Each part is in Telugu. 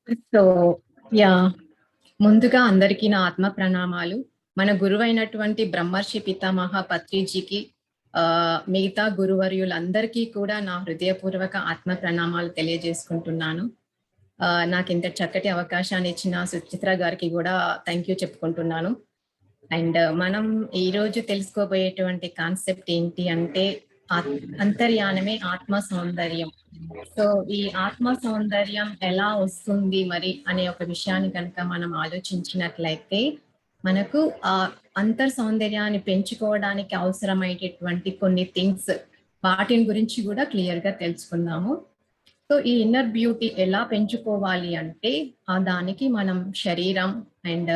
సో యా ముందుగా అందరికీ నా ఆత్మ ప్రణామాలు. మన గురువైనటువంటి బ్రహ్మర్షి పితామహ పత్రిజీకి మిగతా గురువర్యులందరికీ కూడా నా హృదయపూర్వక ఆత్మ ప్రణామాలు తెలియజేసుకుంటున్నాను. నాకు ఇంత చక్కటి అవకాశాన్ని ఇచ్చిన సుచిత్ర గారికి కూడా థ్యాంక్ యూ చెప్పుకుంటున్నాను. అండ్ మనం ఈరోజు తెలుసుకోబోయేటువంటి కాన్సెప్ట్ ఏంటి అంటే అంతర్యానమే ఆత్మ సౌందర్యం. సో ఈ ఆత్మ సౌందర్యం ఎలా వస్తుంది మరి అనే ఒక విషయాన్ని కనుక మనం ఆలోచించినట్లయితే మనకు ఆ అంతర్ సౌందర్యాన్ని పెంచుకోవడానికి అవసరమైనటువంటి కొన్ని థింగ్స్ వాటిని గురించి కూడా క్లియర్ గా తెలుసుకుందాము. సో ఈ ఇన్నర్ బ్యూటీ ఎలా పెంచుకోవాలి అంటే దానికి మనం శరీరం and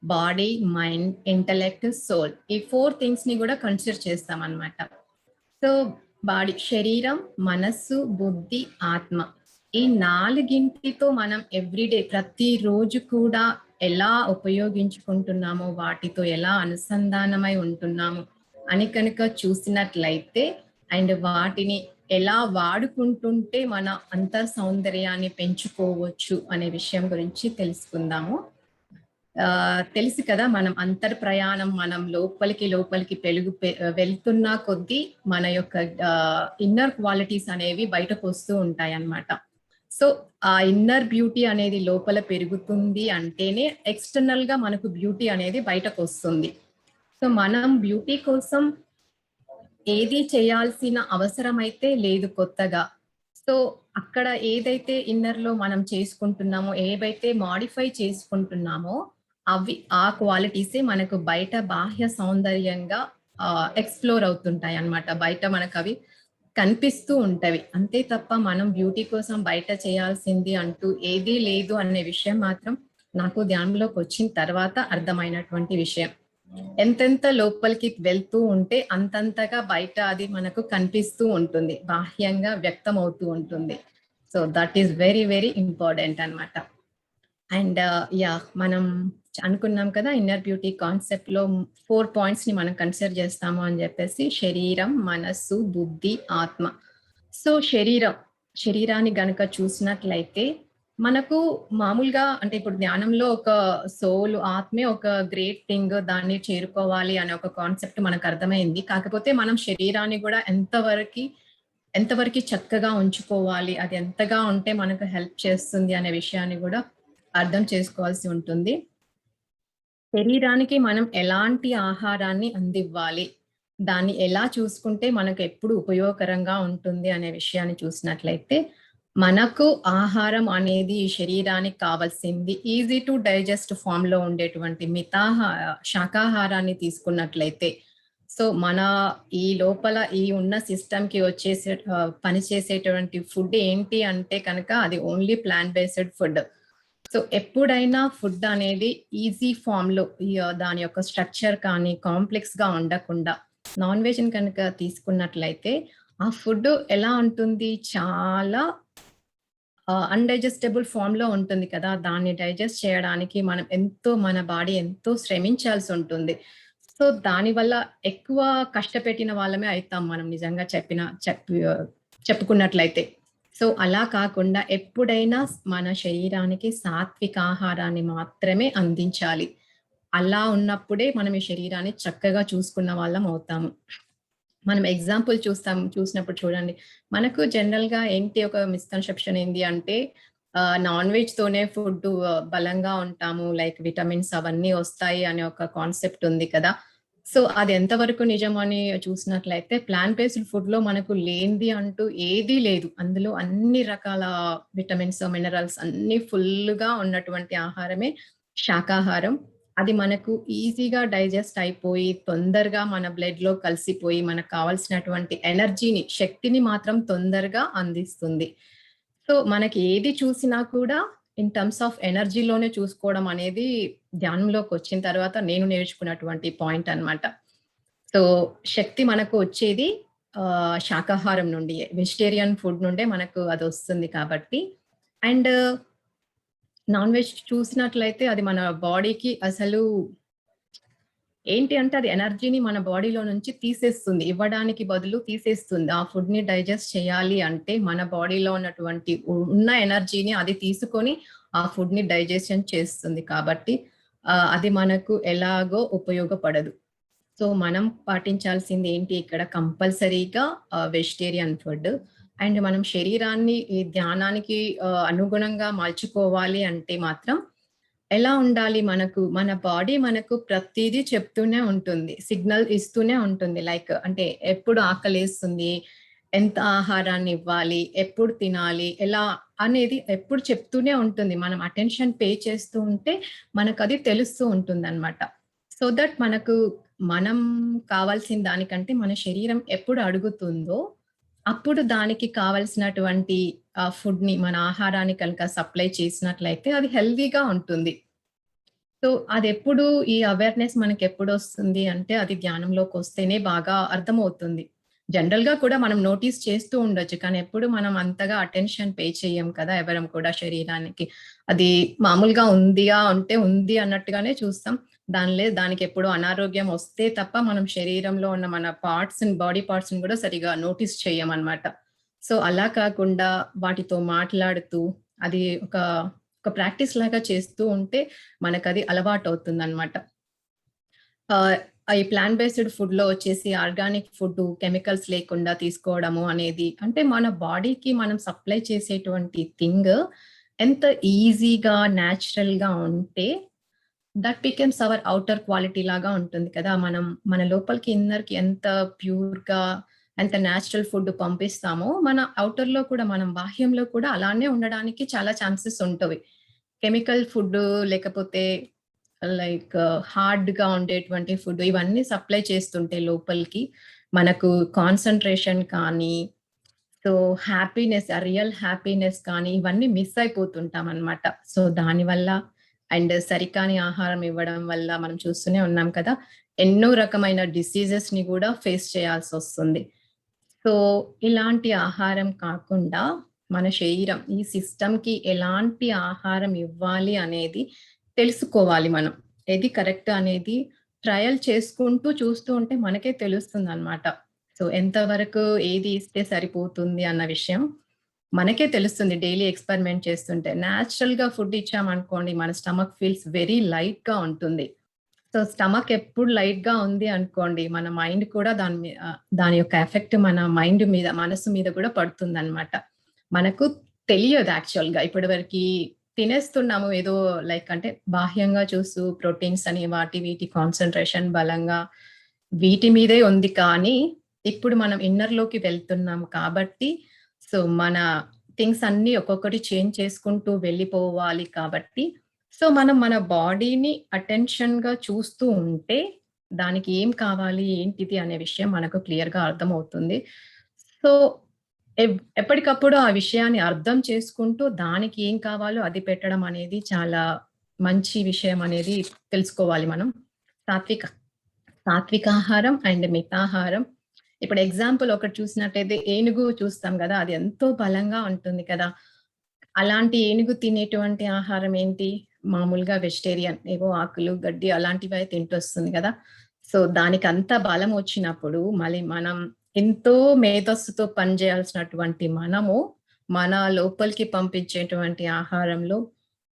body, mind, intellect, soul ఈ 4 థింగ్స్ ని కూడా కన్సిడర్ చేస్తాం అనమాట. సో బాడీ, శరీరం, మనస్సు, బుద్ధి, ఆత్మ ఈ 4గింటితో మనం ఎవ్రీడే ప్రతిరోజు కూడా ఎలా ఉపయోగించుకుంటున్నామో, వాటితో ఎలా అనుసంధానమై ఉంటున్నాము అని కనుక చూసినట్లయితే అండ్ వాటిని ఎలా వాడుకుంటుంటే మన అంతర్ సౌందర్యాన్ని పెంచుకోవచ్చు అనే విషయం గురించి తెలుసుకుందాము. తెలుసు కదా, మనం అంతర్ ప్రయాణం మనం లోపలికి వెళ్తున్నా కొద్దీ మన యొక్క ఇన్నర్ క్వాలిటీస్ అనేవి బయటకు వస్తూ ఉంటాయి అన్నమాట. సో ఆ ఇన్నర్ బ్యూటీ అనేది లోపల పెరుగుతుంది అంటేనే ఎక్స్టర్నల్ గా మనకు బ్యూటీ అనేది బయటకు వస్తుంది. సో మనం బ్యూటీ కోసం ఏది చేయాల్సిన అవసరం అయితే లేదు కొత్తగా. సో అక్కడ ఏదైతే ఇన్నర్ లో మనం చేసుకుంటున్నామో, ఏవైతే మాడిఫై చేసుకుంటున్నామో అవి ఆ క్వాలిటీసే మనకు బయట బాహ్య సౌందర్యంగా ఎక్స్ప్లోర్ అవుతుంటాయి అన్నమాట. బయట మనకు అవి కనిపిస్తూ ఉంటవి. అంతే తప్ప మనం బ్యూటీ కోసం బయట చేయాల్సింది అంటూ ఏదీ లేదు అనే విషయం మాత్రం నాకు ధ్యానంలోకి వచ్చిన తర్వాత అర్థమైనటువంటి విషయం. ఎంతెంత లోపలికి వెళ్తూ ఉంటే అంతంతగా బయట అది మనకు కనిపిస్తూ ఉంటుంది, బాహ్యంగా వ్యక్తం అవుతూ ఉంటుంది. So that is very very important అనమాట. అండ్ యా మనం అనుకున్నాం కదా, ఇన్నర్ బ్యూటీ కాన్సెప్ట్ లో 4 పాయింట్స్ ని మనం కన్సిడర్ చేస్తాము అని చెప్పేసి, శరీరం, మనస్సు, బుద్ధి, ఆత్మ. సో శరీరాన్ని గనక చూసినట్లయితే మనకు మామూలుగా అంటే ఇప్పుడు జ్ఞానంలో ఒక సోల్, ఆత్మే ఒక గ్రేట్ థింగ్, దాన్ని చేరుకోవాలి అనే ఒక కాన్సెప్ట్ మనకు అర్థమైంది. కాకపోతే మనం శరీరాన్ని కూడా ఎంతవరకు చక్కగా ఉంచుకోవాలి, అది ఎంతగా ఉంటే మనకు హెల్ప్ చేస్తుంది అనే విషయాన్ని కూడా అర్థం చేసుకోవాల్సి ఉంటుంది. శరీరానికి మనం ఎలాంటి ఆహారాన్ని అందివ్వాలి, దాన్ని ఎలా చూసుకుంటే మనకు ఎప్పుడు ఉపయోగకరంగా ఉంటుంది అనే విషయాన్ని చూసినట్లయితే, మనకు ఆహారం అనేది శరీరానికి కావాల్సింది ఈజీ టు డైజెస్ట్ ఫామ్ లో ఉండేటువంటి శాకాహారాన్ని తీసుకున్నట్లయితే, సో మన ఈ లోపల ఈ ఉన్న సిస్టమ్ కి పనిచేసేటువంటి ఫుడ్ ఏంటి అంటే కనుక అది only plant based food. So ఎప్పుడైనా ఫుడ్ అనేది ఈజీ ఫామ్ లో దాని యొక్క స్ట్రక్చర్ కానీ కాంప్లెక్స్ గా ఉండకుండా నాన్ వెజ్ కనుక తీసుకున్నట్లయితే ఆ ఫుడ్ ఎలా ఉంటుంది, చాలా అన్డైజెస్టబుల్ ఫామ్ లో ఉంటుంది కదా. దాన్ని డైజెస్ట్ చేయడానికి మన బాడీ ఎంతో శ్రమించాల్సి ఉంటుంది. సో దానివల్ల ఎక్కువ కష్టపెట్టిన వాళ్ళమే అవుతాం మనం, నిజంగా చెప్పుకున్నట్లయితే. సో అలా కాకుండా ఎప్పుడైనా మన శరీరానికి సాత్విక ఆహారాన్ని మాత్రమే అందించాలి. అలా ఉన్నప్పుడే మనం ఈ శరీరాన్ని చక్కగా చూసుకున్న వాళ్ళం అవుతాము. మనం ఎగ్జాంపుల్ చూసినప్పుడు చూడండి, మనకు జనరల్ గా ఏంటి ఒక మిస్కన్సెప్షన్ ఏంటి అంటే నాన్ వెజ్ తోనే ఫుడ్ బలంగా ఉంటాము, లైక్ విటమిన్స్ అవన్నీ వస్తాయి అనే ఒక కాన్సెప్ట్ ఉంది కదా. సో అది ఎంతవరకు నిజం అని చూసినట్లయితే, ప్లాంట్ బేస్డ్ ఫుడ్ లో మనకు లేనిది అంటూ ఏదీ లేదు. అందులో అన్ని రకాల విటమిన్స్, మినరల్స్ అన్ని ఫుల్ గా ఉన్నటువంటి ఆహారమే శాకాహారం. అది మనకు ఈజీగా డైజెస్ట్ అయిపోయి తొందరగా మన బ్లడ్ లో కలిసిపోయి మనకు కావాల్సినటువంటి ఎనర్జీని, శక్తిని మాత్రం తొందరగా అందిస్తుంది. సో మనకి ఏది చూసినా కూడా ఇన్ టర్మ్స్ ఆఫ్ ఎనర్జీలోనే చూసుకోవడం అనేది ధ్యానంలోకి వచ్చిన తర్వాత నేను నేర్చుకున్నటువంటి పాయింట్ అన్నమాట. సో శక్తి మనకు వచ్చేది శాకాహారం నుండి, వెజిటేరియన్ ఫుడ్ నుండే మనకు అది వస్తుంది కాబట్టి. అండ్ నాన్ వెజ్ చూసినట్లయితే అది మన బాడీకి అసలు ఏంటి అంటే అది ఎనర్జీని మన బాడీలో నుంచి తీసేస్తుంది, ఇవ్వడానికి బదులు తీసేస్తుంది. ఆ ఫుడ్ ని డైజెస్ట్ చేయాలి అంటే మన బాడీలో ఉన్నటువంటి ఉన్న ఎనర్జీని అది తీసుకొని ఆ ఫుడ్ని డైజెషన్ చేస్తుంది కాబట్టి అది మనకు ఎలాగో ఉపయోగపడదు. సో మనం పాటించాల్సింది ఏంటి ఇక్కడ కంపల్సరీగా వెజిటేరియన్ ఫుడ్. అండ్ మనం శరీరాన్ని ఈ ధ్యానానికి అనుగుణంగా మలుచుకోవాలి అంటే మాత్రం ఎలా ఉండాలి, మనకు మన బాడీ మనకు ప్రతిదీ చెప్తూనే ఉంటుంది, సిగ్నల్ ఇస్తూనే ఉంటుంది. లైక్ అంటే ఎప్పుడు ఆకలేస్తుంది, ఎంత ఆహారాన్ని ఇవ్వాలి, ఎప్పుడు తినాలి, ఎలా అనేది ఎప్పుడు చెప్తూనే ఉంటుంది. మనం అటెన్షన్ పే చేస్తూ ఉంటే మనకు అది తెలుస్తూ ఉంటుంది అనమాట. సో దట్ మనకు మనం కావాల్సిన దానికంటే మన శరీరం ఎప్పుడు అడుగుతుందో అప్పుడు దానికి కావలసినటువంటి ఫుడ్ని, మన ఆహారాన్ని కనుక సప్లై చేసినట్లయితే అది హెల్దీగా ఉంటుంది. సో అది ఎప్పుడు ఈ అవేర్నెస్ మనకి ఎప్పుడు వస్తుంది అంటే అది ధ్యానంలోకి వస్తేనే బాగా అర్థమవుతుంది. జనరల్ గా కూడా మనం నోటీస్ చేస్తూ ఉండొచ్చు, కానీ ఎప్పుడు మనం అంతగా అటెన్షన్ పే చేయం కదా ఎవరం కూడా శరీరానికి. అది మామూలుగా ఉందిగా అంటే ఉంది అన్నట్టుగానే చూస్తాం. దానికి ఎప్పుడు అనారోగ్యం వస్తే తప్ప మనం శరీరంలో ఉన్న మన బాడీ పార్ట్స్ కూడా సరిగా నోటీస్ చేయమన్నమాట. సో అలా కాకుండా వాటితో మాట్లాడుతూ అది ఒక ప్రాక్టీస్ లాగా చేస్తూ ఉంటే మనకు అది అలవాటు అవుతుంది అనమాట. ఈ ప్లాంట్ బేస్డ్ ఫుడ్ లో వచ్చేసి ఆర్గానిక్ ఫుడ్ కెమికల్స్ లేకుండా తీసుకోవడము అనేది అంటే మన బాడీకి మనం సప్లై చేసేటువంటి థింగ్ ఎంత ఈజీగా న్యాచురల్ గా ఉంటే that becomes our outer quality లాగా ఉంటుంది కదా. మనం మన లోపలికి ఇన్నర్కి ఎంత ప్యూర్ గా ఎంత న్యాచురల్ ఫుడ్ పంపిస్తామో మన అవుటర్ లో కూడా, మనం బాహ్యంలో కూడా అలానే ఉండడానికి చాలా ఛాన్సెస్ ఉంటవి. కెమికల్ ఫుడ్ లేకపోతే లైక్ హార్డ్ గా ఉండేటువంటి ఫుడ్ ఇవన్నీ సప్లై చేస్తుంటే లోపలికి మనకు కాన్సన్ట్రేషన్ కానీ, సో హ్యాపీనెస్, రియల్ హ్యాపీనెస్ కానీ ఇవన్నీ మిస్ అయిపోతుంటాం అనమాట. సో దానివల్ల అండ్ సరికాని ఆహారం ఇవ్వడం వల్ల మనం చూస్తూనే ఉన్నాం కదా, ఎన్నో రకమైన డిసీజెస్ ని కూడా ఫేస్ చేయాల్సి వస్తుంది. సో ఇలాంటి ఆహారం కాకుండా మన శరీరం ఈ సిస్టమ్ కి ఎలాంటి ఆహారం ఇవ్వాలి అనేది తెలుసుకోవాలి. మనం ఏది కరెక్ట్ అనేది ట్రయల్ చేసుకుంటూ చూస్తూ ఉంటే మనకే తెలుస్తుంది అనమాట. సో ఎంతవరకు ఏది ఇస్తే సరిపోతుంది అన్న విషయం మనకే తెలుస్తుంది డైలీ ఎక్స్పెరిమెంట్ చేస్తుంటే. న్యాచురల్ గా ఫుడ్ ఇచ్చామనుకోండి మన స్టమక్ ఫీల్స్ వెరీ లైట్ గా ఉంటుంది. సో స్టమక్ ఎప్పుడు లైట్ గా ఉంది అనుకోండి మన మైండ్ కూడా దాని యొక్క ఎఫెక్ట్ మన మైండ్ మీద, మనసు మీద కూడా పడుతుంది అనమాట. మనకు తెలియదు యాక్చువల్ గా ఇప్పటి వరకు తినేస్తున్నాము ఏదో లైక్ అంటే బాహ్యంగా చూస్తూ ప్రోటీన్స్ అని వాటి వీటి కాన్సన్ట్రేషన్ బలంగా వీటి మీదే ఉంది. కానీ ఇప్పుడు మనం ఇన్నర్ లోకి వెళ్తున్నాం కాబట్టి సో మన థింగ్స్ అన్ని ఒక్కొక్కటి చేంజ్ చేసుకుంటూ వెళ్ళిపోవాలి కాబట్టి సో మనం మన బాడీని అటెన్షన్ గా చూస్తూ ఉంటే దానికి ఏం కావాలి ఏంటిది అనే విషయం మనకు క్లియర్ గా అర్థమవుతుంది. సో ఎప్పటికప్పుడు ఆ విషయాన్ని అర్థం చేసుకుంటూ దానికి ఏం కావాలో అది పెట్టడం అనేది చాలా మంచి విషయం అనేది తెలుసుకోవాలి మనం. సాత్వికాహారం అండ్ మితాహారం. ఇప్పుడు ఎగ్జాంపుల్ ఒకటి చూసినట్టయితే ఏనుగు చూస్తాం కదా, అది ఎంతో బలంగా ఉంటుంది కదా. అలాంటి ఏనుగు తినేటువంటి ఆహారం ఏంటి, మామూలుగా వెజిటేరియన్, ఏవో ఆకులు గడ్డి అలాంటివి అయితే తింటొస్తుంది కదా. సో దానికి అంత బలం వచ్చినప్పుడు మళ్ళీ మనం ఎంతో మేధస్సుతో పనిచేయాల్సినటువంటి మనము మన లోపలికి పంపించేటువంటి ఆహారంలో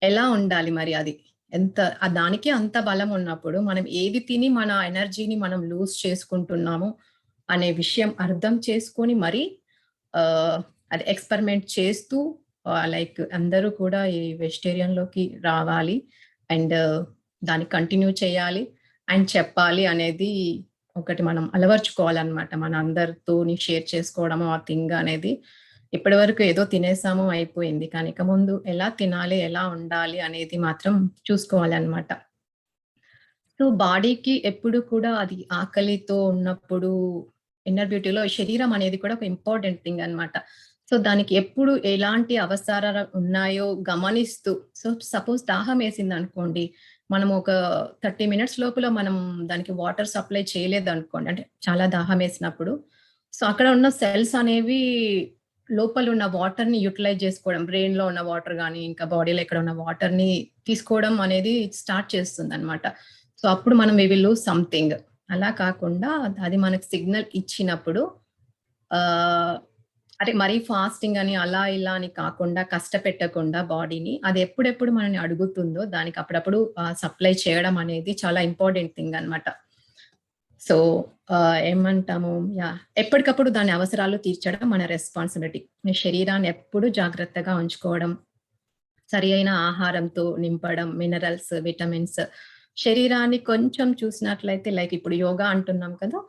ఎలా ఉండాలి మరి, అది ఎంత దానికి అంత బలం ఉన్నప్పుడు మనం ఏది తిని మన ఎనర్జీని మనం లూజ్ చేసుకుంటున్నాము అనే విషయం అర్థం చేసుకొని మరి అది ఎక్స్పెరిమెంట్ చేస్తూ లైక్ అందరూ కూడా ఈ వెజిటేరియన్ లోకి రావాలి అండ్ దాన్ని కంటిన్యూ చేయాలి అండ్ చెప్పాలి అనేది ఒకటి మనం అలవర్చుకోవాలన్నమాట. మన అందరితో షేర్ చేసుకోవడము ఆ థింగ్ అనేది. ఇప్పటి వరకు ఏదో తినేసాము అయిపోయింది, కానీ ఇక ముందు ఎలా తినాలి ఎలా ఉండాలి అనేది మాత్రం చూసుకోవాలి అన్నమాట. సో బాడీకి ఎప్పుడు కూడా అది ఆకలితో ఉన్నప్పుడు ఇన్నర్ బ్యూటీలో శరీరం అనేది కూడా ఒక ఇంపార్టెంట్ థింగ్ అన్నమాట. సో దానికి ఎప్పుడు ఎలాంటి అవసరాలు ఉన్నాయో గమనిస్తూ, సో సపోజ్ దాహం వేసింది అనుకోండి, మనం ఒక 30 మినిట్స్ లోపల మనం దానికి వాటర్ సప్లై చేయలేదు అనుకోండి, అంటే చాలా దాహం వేసినప్పుడు సో అక్కడ ఉన్న సెల్స్ అనేవి లోపల ఉన్న వాటర్ ని యూటిలైజ్ చేసుకోవడం, బ్రెయిన్ లో ఉన్న వాటర్ కానీ ఇంకా బాడీలో ఎక్కడ ఉన్న వాటర్ ని తీసుకోవడం అనేది స్టార్ట్ చేస్తుంది అనమాట. సో అప్పుడు మనం వి విల్ లూజ్ సంథింగ్. అలా కాకుండా అది మనకు సిగ్నల్ ఇచ్చినప్పుడు అంటే మరీ ఫాస్టింగ్ అని అలా ఇలా అని కాకుండా కష్టపెట్టకుండా బాడీని అది ఎప్పుడెప్పుడు మనల్ని అడుగుతుందో దానికి అప్పుడప్పుడు సప్లై చేయడం అనేది చాలా ఇంపార్టెంట్ థింగ్ అన్నమాట. సో ఏమంటాము ఎప్పటికప్పుడు దాని అవసరాలు తీర్చడం మన రెస్పాన్సిబిలిటీ. మీ శరీరాన్ని ఎప్పుడు జాగ్రత్తగా ఉంచుకోవడం, సరి అయిన ఆహారంతో నింపడం, మినరల్స్, విటమిన్స్. శరీరాన్ని కొంచెం చూసినట్లయితే లైక్ ఇప్పుడు యోగా అంటున్నాం కదా!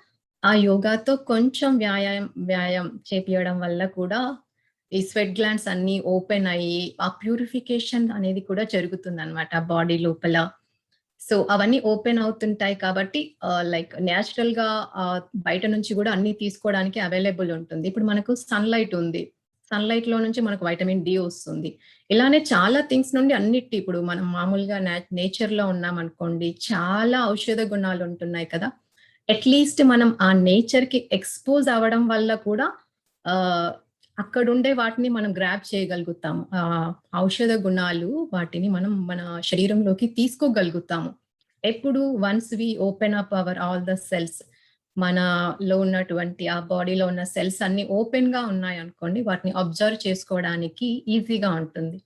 ఆ యోగాతో కొంచెం వ్యాయామం చేపియడం వల్ల కూడా ఈ స్వెట్ గ్లాండ్స్ అన్నీ ఓపెన్ అయ్యి, ఆ ప్యూరిఫికేషన్ అనేది కూడా జరుగుతుందనమాట బాడీ లోపల. సో, అవన్నీ ఓపెన్ అవుతుంటాయి కాబట్టి లైక్ నేచురల్‌గా బయట నుంచి గూడా అన్నీ తీసుకోవడానికి అవైలబుల్ ఉంటుంది. ఇప్పుడు మనకు సన్‌లైట్ ఉంది. సన్‌లైట్‌లో నుంచి మనకు వైటమిన్ డి వస్తుంది. ఇలానే చాలా థింగ్స్ నుండి అన్నిటి ఇప్పుడు మనం మామూలుగా నేచర్‌లో ఉన్నామనుకోండి, చాలా ఔషధ గుణాలు ఉంటున్నాయి కదా! అట్‌లీస్ట్ మనం ఆ నేచర్‌కి ఎక్స్‌పోజ్ అవ్వడం వల్ల కూడా ఆహ్, అక్కడుండే వాటిని మనం గ్రాబ్ చేయగలుగుతాము. ఔషధ గుణాలు వాటిని మనం మన శరీరంలోకి తీసుకోగలుగుతాము. ఎప్పుడు once we open up our all the cells మనలో ఉన్నటువంటి ఆ బాడీలో ఉన్న సెల్స్ అన్నీ ఓపెన్‌గా ఉన్నాయనుకోండి, వాటిని అబ్జర్వ్ చేసుకోవడానికి ఈజీగా ఉంటుంది.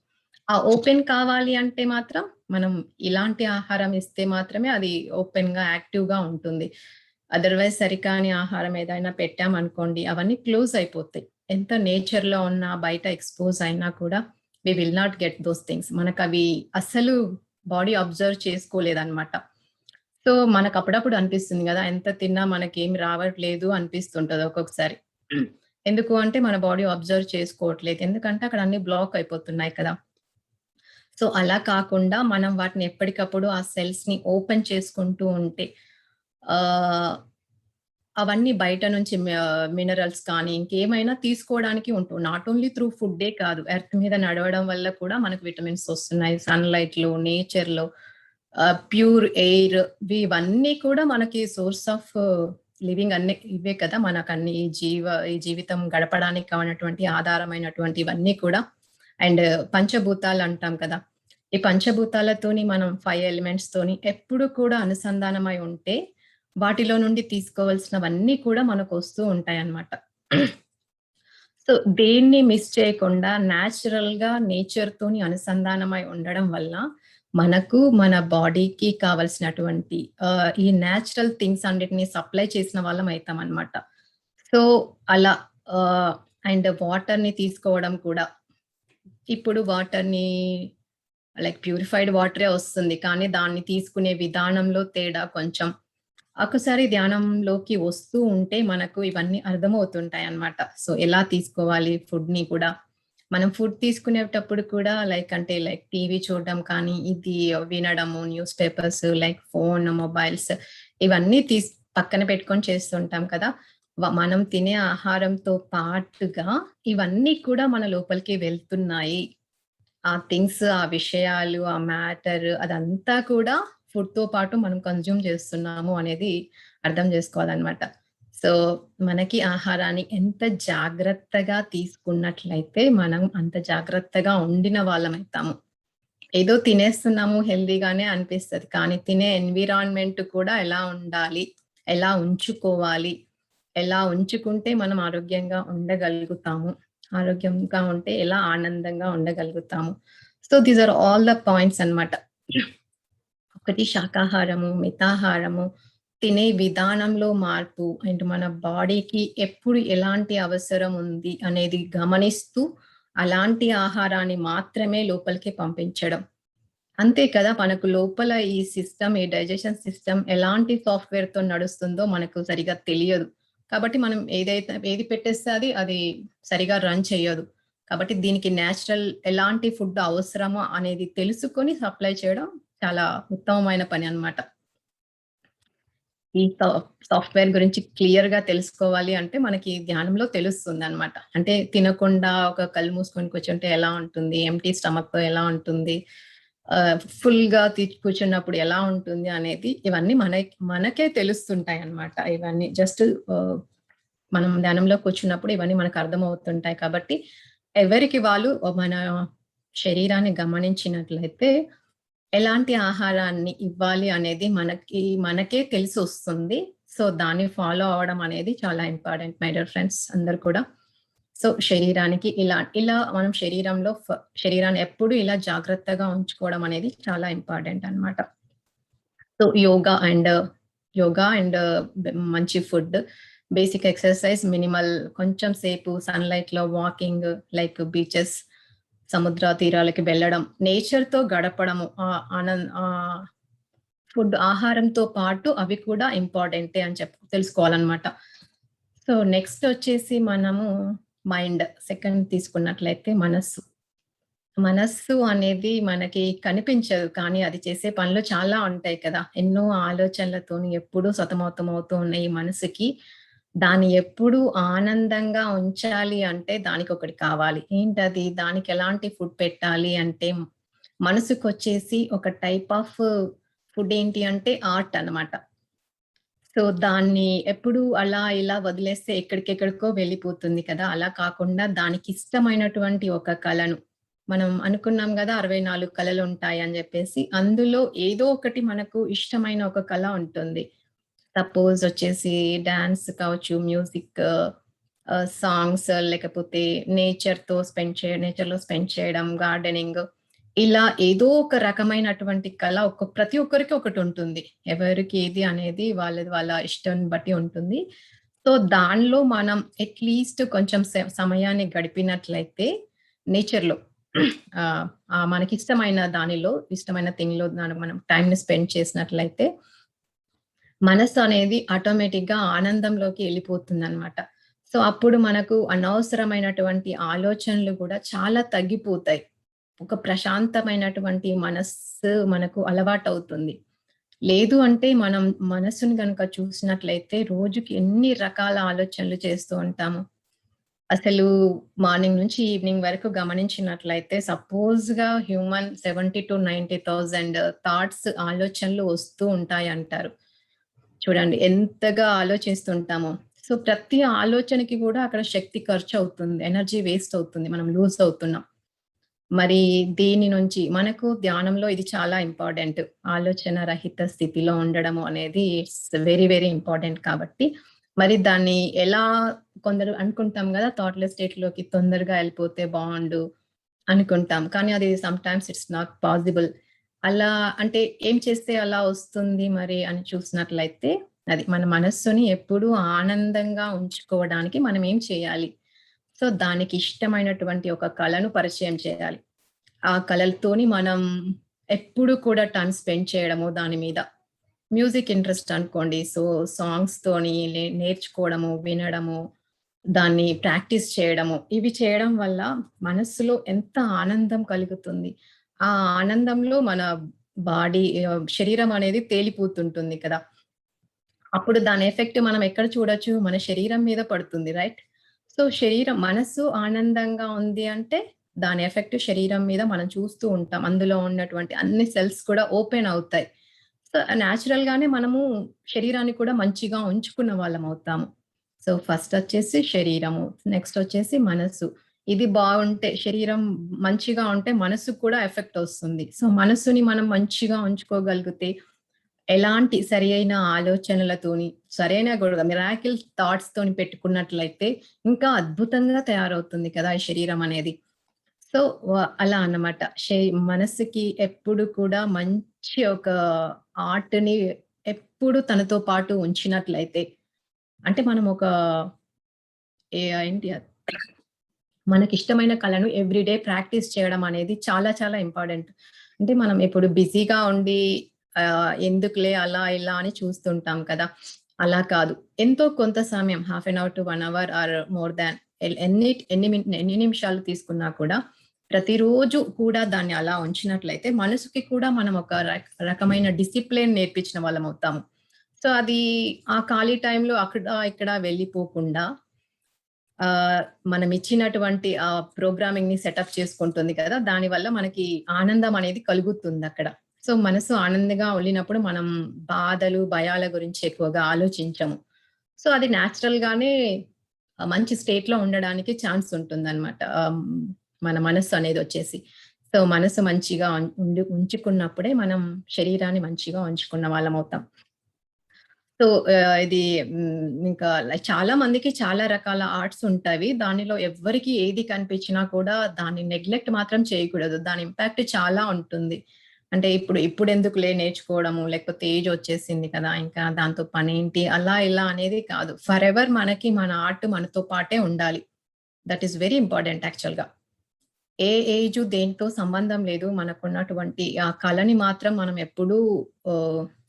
ఆ ఓపెన్ కావాలి అంటే మాత్రం మనం ఇలాంటి ఆహారం ఇస్తే మాత్రమే అది ఓపెన్‌గా, యాక్టివ్‌గా ఉంటుంది. అదర్‌వైజ్ సరికాని ఆహారం ఏదైనా పెట్టామనుకోండి, అవన్నీ క్లోజ్ అయిపోతాయి. ఎంత నేచర్‌లో ఉన్నా, బయట ఎక్స్‌పోజ్ అయినా కూడా we will not get those things. మనకవి అస్సలు బాడీ అబ్జర్వ్ చేసుకోలేదనమాట. సో, మనకప్పుడప్పుడు అనిపిస్తుంది గదా! ఎంత తిన్నా మనకేమి రావట్లేదు అనిపిస్తుంటది ఒక్కొక్కసారి. ఎందుకు అంటే మన బాడీ అబ్జర్వ్ చేసుకోవట్లేదు. ఎందుకంటే అక్కడ అన్నీ బ్లాక్ అయిపోతున్నాయి కదా! సో, అలా కాకుండా మనం వాటిని ఎప్పటికప్పుడు ఆ సెల్స్‌ని ఓపెన్ చేసుకుంటూ ఉంటే ఆహ్, అవన్నీ బయట నుంచి మినరల్స్ కానీ, ఇంకేమైనా తీసుకోవడానికి నాట్ ఓన్లీ త్రూ ఫుడ్డే కాదు. ఎర్త్ మీద నడవడం వల్ల కూడా మనకు విటమిన్స్ వస్తున్నాయి. సన్‌లైట్‌లో, నేచర్‌లో ప్యూర్ ఎయిర్ ఇవన్నీ కూడా మనకి సోర్స్ ఆఫ్ లివింగ్ అన్నీ ఇవే కదా! మనకన్ని ఈ జీవితం గడపడానికి కావనటువంటి ఆధారమైనటువంటి ఇవన్నీ కూడా. అండ్ పంచభూతాలు అంటాం కదా! ఈ పంచభూతాలతోని మనం 5 ఎలిమెంట్స్ తోని ఎప్పుడు కూడా అనుసంధానమై ఉంటే, వాటిలో నుండి తీసుకోవాల్సినవన్నీ కూడా మనకొస్తూ ఉంటాయన్నమాట. సో, దేన్ని మిస్ చేయకుండా నేచురల్‌గా నేచర్‌తోని అనుసంధానమై ఉండడం వల్ల, మనకు మన బాడీకి కావాల్సినటువంటి ఈ నేచురల్ థింగ్స్ అన్నిటిని సప్లై చేసిన వాళ్ళం అయితామన్నమాట. సో, అలా ఆహ్, అండ్ వాటర్‌ని తీసుకోవడం కూడా. ఇప్పుడు వాటర్‌ని లైక్ ప్యూరిఫైడ్ వాటరే వస్తుంది. కానీ దాన్ని తీసుకునే విధానంలో తేడా కొంచెం. ఒక్కసారి ధ్యానంలోకి వస్తూ ఉంటే మనకు ఇవన్నీ అర్థమవుతుంటాయన్నమాట. సో, ఎలా తీసుకోవాలి ఫుడ్‌ని కూడా. మనం ఫుడ్ తీసుకునేటప్పుడు కూడా లైక్ టీవీ చూడడం కానీ, ఇది వినడము, news papers like phone, mobiles ఇవన్నీ పక్కన పెట్టుకొని చేస్తుంటాం కదా! మనం తినే ఆహారంతో పాటుగా ఇవన్నీ కూడా మన లోపలికి వెళ్తున్నాయి. ఆ థింగ్స్, ఆ విషయాలు, ఆ మ్యాటర్ అదంతా కూడా ఫుడ్‌తో పాటు మనం కన్జ్యూమ్ చేస్తున్నాము అనేది అర్థం చేసుకోవాలనమాట. సో, మనకి ఆహారాన్ని ఎంత జాగ్రత్తగా తీసుకున్నట్లయితే, మనం అంత జాగ్రత్తగా ఉండిన వాళ్ళమైతాము. ఏదో తినేస్తున్నాము హెల్తీగానే అనిపిస్తది. కానీ తినే ఎన్విరాన్మెంట్ కూడా ఎలా ఉండాలి? ఎలా ఉంచుకోవాలి? ఎలా ఉంచుకుంటే మనం ఆరోగ్యంగా ఉండగలుగుతాము? ఆరోగ్యంగా ఉంటే ఎలా ఆనందంగా ఉండగలుగుతాము? So, these are all the points అన్నమాట. ఒకటి శాకాహారము, మితాహారము, తినే విధానంలో మార్పు అండ్ మన బాడీకి ఎప్పుడు ఎలాంటి అవసరం ఉంది అనేది గమనిస్తూ, అలాంటి ఆహారాన్ని మాత్రమే లోపలికి పంపించడం. అంతే కదా! మనకు లోపల ఈ సిస్టమ్, ఈ డైజెషన్ సిస్టమ్ ఎలాంటి సాఫ్ట్‌వేర్‌తో నడుస్తుందో మనకు సరిగ్గా తెలియదు. కాబట్టి మనం ఏది పెట్టేస్తే అది సరిగ్గా రన్ చేయదు. కాబట్టి దీనికి నేచురల్ ఎలాంటి ఫుడ్ అవసరమో అనేది తెలుసుకొని సప్లై చేయడం చాలా ఉత్తమమైన పని అన్నమాట. ఈ సాఫ్ట్‌వేర్ గురించి క్లియర్‌గా తెలుసుకోవాలి అంటే మనకి ధ్యానంలో తెలుస్తుందన్నమాట. అంటే తినకుండా ఒక కళ్ళు మూసుకొని కూర్చుంటే ఎలా ఉంటుంది? ఎంప్టీ స్టమక్‌తో ఎలా ఉంటుంది? ఫుల్‌గా కూర్చున్నప్పుడు ఎలా ఉంటుంది అనేది ఇవన్నీ మనకే తెలుస్తుంటాయన్నమాట. ఇవన్నీ జస్ట్ మనం ధ్యానంలో కూర్చున్నప్పుడు ఇవన్నీ మనకు అర్థమవుతుంటాయి కాబట్టి, ఎవరికి వాళ్ళు మన శరీరాన్ని గమనించినట్లయితే, ఎలాంటి ఆహారాన్ని ఇవ్వాలి అనేది మనకే తెలిసొస్తుంది. సో, దాన్ని ఫాలో అవ్వడం అనేది చాలా ఇంపార్టెంట్ మై డియర్ ఫ్రెండ్స్ అందరూ కూడా. సో శరీరానికి ఇలా మనం శరీరాన్ని ఎప్పుడు ఇలా జాగ్రత్తగా ఉంచుకోవడం అనేది చాలా ఇంపార్టెంట్ అన్నమాట. సో యోగా అండ్ మంచి ఫుడ్, బేసిక్ ఎక్సర్సైజ్, మినిమల్ కొంచెం సేపు సన్‌లైట్‌లో వాకింగ్, లైక్ బీచెస్, సముద్ర తీరాలకి వెళ్ళడం, నేచర్‌తో గడపడము, ఫుడ్ ఆహారంతో పాటు అవి కూడా ఇంపార్టెంటే అని తెలుసుకోవాలన్నమాట. సో నెక్స్ట్ వచ్చేసి మనము మైండ్ సెకండ్ తీసుకున్నట్లయితే మనస్సు. మనస్సు అనేది మనకి కనిపించదు. కానీ అది చేసే పనులు చాలా ఉంటాయి కదా! ఎన్నో ఆలోచనలతోని ఎప్పుడూ సతమతమవుతూ ఉన్న ఈ మనసుకి, దాన్ని ఎప్పుడూ ఆనందంగా ఉంచాలి అంటే దానికొకటి కావాలి. ఏంటది? దానికి ఎలాంటి ఫుడ్ పెట్టాలి అంటే, మనసుకొచ్చేసి ఒక టైప్ ఆఫ్ ఫుడ్ ఏంటి అంటే ఆర్ట్ అన్నమాట. సో దాన్ని ఎప్పుడు అలా ఇలా వదిలేస్తే ఎక్కడికెక్కడికో వెళ్ళిపోతుంది కదా! అలా కాకుండా దానికిష్టమైనటువంటి ఒక కళను మనం అనుకున్నాం గదా! 64 కళలుంటాయని జెప్పేసి. అందులో ఏదో ఒకటి మనకు ఇష్టమైన ఒక కళ ఉంటుంది. సపోజ్ వచ్చేసి డాన్స్ కావచ్చు, మ్యూజిక్, సాంగ్స్, లేకపోతే నేచర్‌లో స్పెండ్ చేయడం, గార్డెనింగ్, ఇలా ఏదో ఒక రకమైనటువంటి కళ ప్రతి ఒక్కరికి ఒకటుంటుంది. ఎవరికి ఏది అనేది వాళ్ళది వాళ్ళ ఇష్టాన్ని బట్టి ఉంటుంది. సో, దానిలో మనం అట్‌లీస్ట్ కొంచెం సమయాన్ని గడిపినట్లయితే నేచర్‌లో మనకిష్టమైన దానిలో, ఇష్టమైన థింగ్‌లో దానికి మనం టైమ్‌ని స్పెండ్ చేసినట్లయితే, మనసు అనేది ఆటోమేటిక్‌గా ఆనందంలోకి ఎళ్ళిపోతుందనమాట. సో, అప్పుడు మనకు అనవసరమైనటువంటి ఆలోచనలు గూడా చాలా తగ్గిపోతాయి. ఒక ప్రశాంతమైనటువంటి మనస్సు మనకు అలవాటవుతుంది. లేదు అంటే మనం మనస్సుని గనక చూసినట్లయితే రోజుకి ఎన్ని రకాల ఆలోచనలు చేస్తూ ఉంటాము. అసలు మార్నింగ్ నుంచి ఈవినింగ్ వరకు గమనించినట్లయితే సపోజ్‌గా హ్యూమన్ 70,000-90,000 థాట్స్, ఆలోచనలు వస్తూ ఉంటాయంటారు. చూడండి ఎంతగా ఆలోచిస్తుంటామో. సో, ప్రతి ఆలోచనకి గూడా అక్కడ శక్తి ఖర్చవుతుంది. ఎనర్జీ వేస్ట్ అవుతుంది. మనం లూజ్ అవుతున్నాం. మరి దీని నుంచి మనకు ధ్యానంలో ఇది చాలా ఇంపార్టెంట్. ఆలోచన రహిత స్థితిలో ఉండడము అనేది ఇట్స్ వెరీ, వెరీ ఇంపార్టెంట్ కాబట్టి, మరి దాన్ని ఎలా కొందరు అనుకుంటాం గదా! థాట్‌లెస్ స్టేట్‌లోకి తొందరగా ఎళ్ళిపోతే బావుండు అనుకుంటాం. కానీ అది సమ్‌టైమ్స్ ఇట్స్ నాట్ పాసిబుల్. అలా అంటే ఏం చేస్తే అలా వస్తుంది మరి అని చూసినట్లయితే, అది మన మనస్సుని ఎప్పుడూ ఆనందంగా ఉంచుకోవడానికి మనం ఏం చేయాలి? సో, దానికి ఇష్టమైనటువంటి ఒక కళను పరిచయం చేయాలి. ఆ కళలతోని మనం ఎప్పుడు కూడా టైమ్ స్పెండ్ చేయడము దాని మీద. మ్యూజిక్ ఇంట్రెస్ట్ అనుకోండి. సో, సాంగ్స్‌తోని నేర్చుకోవడము, వినడము, దాన్ని ప్రాక్టీస్ చేయడము. ఇవి చేయడం వల్ల మనస్సులో ఎంత ఆనందం కలుగుతుంది. ఆ ఆనందంలో మన శరీరం అనేది తేలిపోతుంటుంది కదా! అప్పుడు దాని ఎఫెక్ట్ మనం ఎక్కడ చూడొచ్చు? మన శరీరం మీద పడుతుంది. రైట్? సో, మనసు ఆనందంగా ఉంది అంటే, దాని ఎఫెక్ట్ శరీరం మీద మనం చూస్తూ ఉంటాం. అందులో ఉన్నటువంటి అన్ని సెల్స్ కూడా ఓపెన్ అవుతాయి. సో, నేచురల్‌గానే మనము శరీరాన్ని కూడా మంచిగా ఉంచుకున్న వాళ్ళమవుతాము. సో, ఫస్ట్ వచ్చేసి శరీరము, నెక్స్ట్ వచ్చేసి మనసు. ఇది బావుంటే, శరీరం మంచిగా ఉంటే మనసుకు కూడా ఎఫెక్ట్ ఒస్తుంది. సో, మనసుని మనం మంచిగా ఉంచుకోగలిగితే ఎలాంటి సరియైన ఆలోచనలతోని, సరైన గూడా మిరాకిల్ థాట్స్‌తోని పెట్టుకున్నట్లయితే, ఇంకా అద్భుతంగా తయారవుతుంది కదా! ఈ శరీరం అనేది. సో, అలా అన్నమాట. మనసుకి ఎప్పుడు కూడా మంచి ఒక ఆర్ట్‌ని ఎప్పుడు తనతో పాటు ఉంచినట్లయితే, అంటే మనం ఒక ఏంటి అది, మనకిష్టమైన కళను ఎవ్రీ డే ప్రాక్టీస్ చేయడం అనేది చాలా చాలా ఇంపార్టెంట్. అంటే మనం ఇప్పుడు బిజీగా ఉండి ఎందుకులే అలా ఇలా అని చూస్తుంటాం కదా! అలా కాదు. ఎంతో కొంత సమయం half an hour to 1 hour or more than ఎన్ని నిమిషాలు తీసుకున్నా కూడా ప్రతిరోజు కూడా దాన్ని అలా ఉంచినట్లయితే మనసుకి కూడా మనం ఒక రకమైన డిసిప్లిన్ నేర్పించిన వాళ్ళమవుతాము. సో, అది ఆ ఖాళీ టైంలో అక్కడ, ఇక్కడ వెళ్ళిపోకుండా ఆహ్, మనం ఇచ్చినటువంటి ప్రోగ్రామింగ్‌ని సెటప్ చేసుకుంటుంది కదా! దానివల్ల మనకి ఆనందం అనేది కలుగుతుందక్కడ. సో, మనసు ఆనందంగా ఉండినప్పుడు మనం బాధలు, భయాల గురించి ఎక్కువగా ఆలోచించము. సో, అది నేచురల్‌గానే మంచి స్టేట్‌లో ఉండడానికి ఛాన్స్ ఉంటుందనమాట. మన మనస్సు అనేదొచ్చేసి. సో, మనసు మంచిగా ఉంచుకున్నప్పుడే మనం శరీరాన్ని మంచిగా ఉంచుకున్న వాళ్ళమవుతాం. సో ఇది ఇంకా చాలా మందికి చాలా రకాల ఆర్ట్స్ ఉంటాయి. దానిలో ఎవ్వరికి ఏది కనిపించినా కూడా దాన్ని నెగ్లెక్ట్ మాత్రం చేయకూడదు. దాని ఇంపాక్ట్ చాలా ఉంటుంది. అంటే ఇప్పుడెందుకులే నేర్చుకోవడము, లేకపోతే ఏజ్ వచ్చేసింది కదా! ఇంకా దాంతో పనేంటి అలా ఇలా అనేది కాదు. ఫరెవర్ మనకి మన ఆర్ట్ మనతో పాటే ఉండాలి. దట్ ఈస్ వెరీ ఇంపార్టెంట్ యాక్చువల్‌గా. ఏ ఏజు దేనితో సంబంధం లేదు. మనకున్నటువంటి ఆ కళని మాత్రం మనం ఎప్పుడూ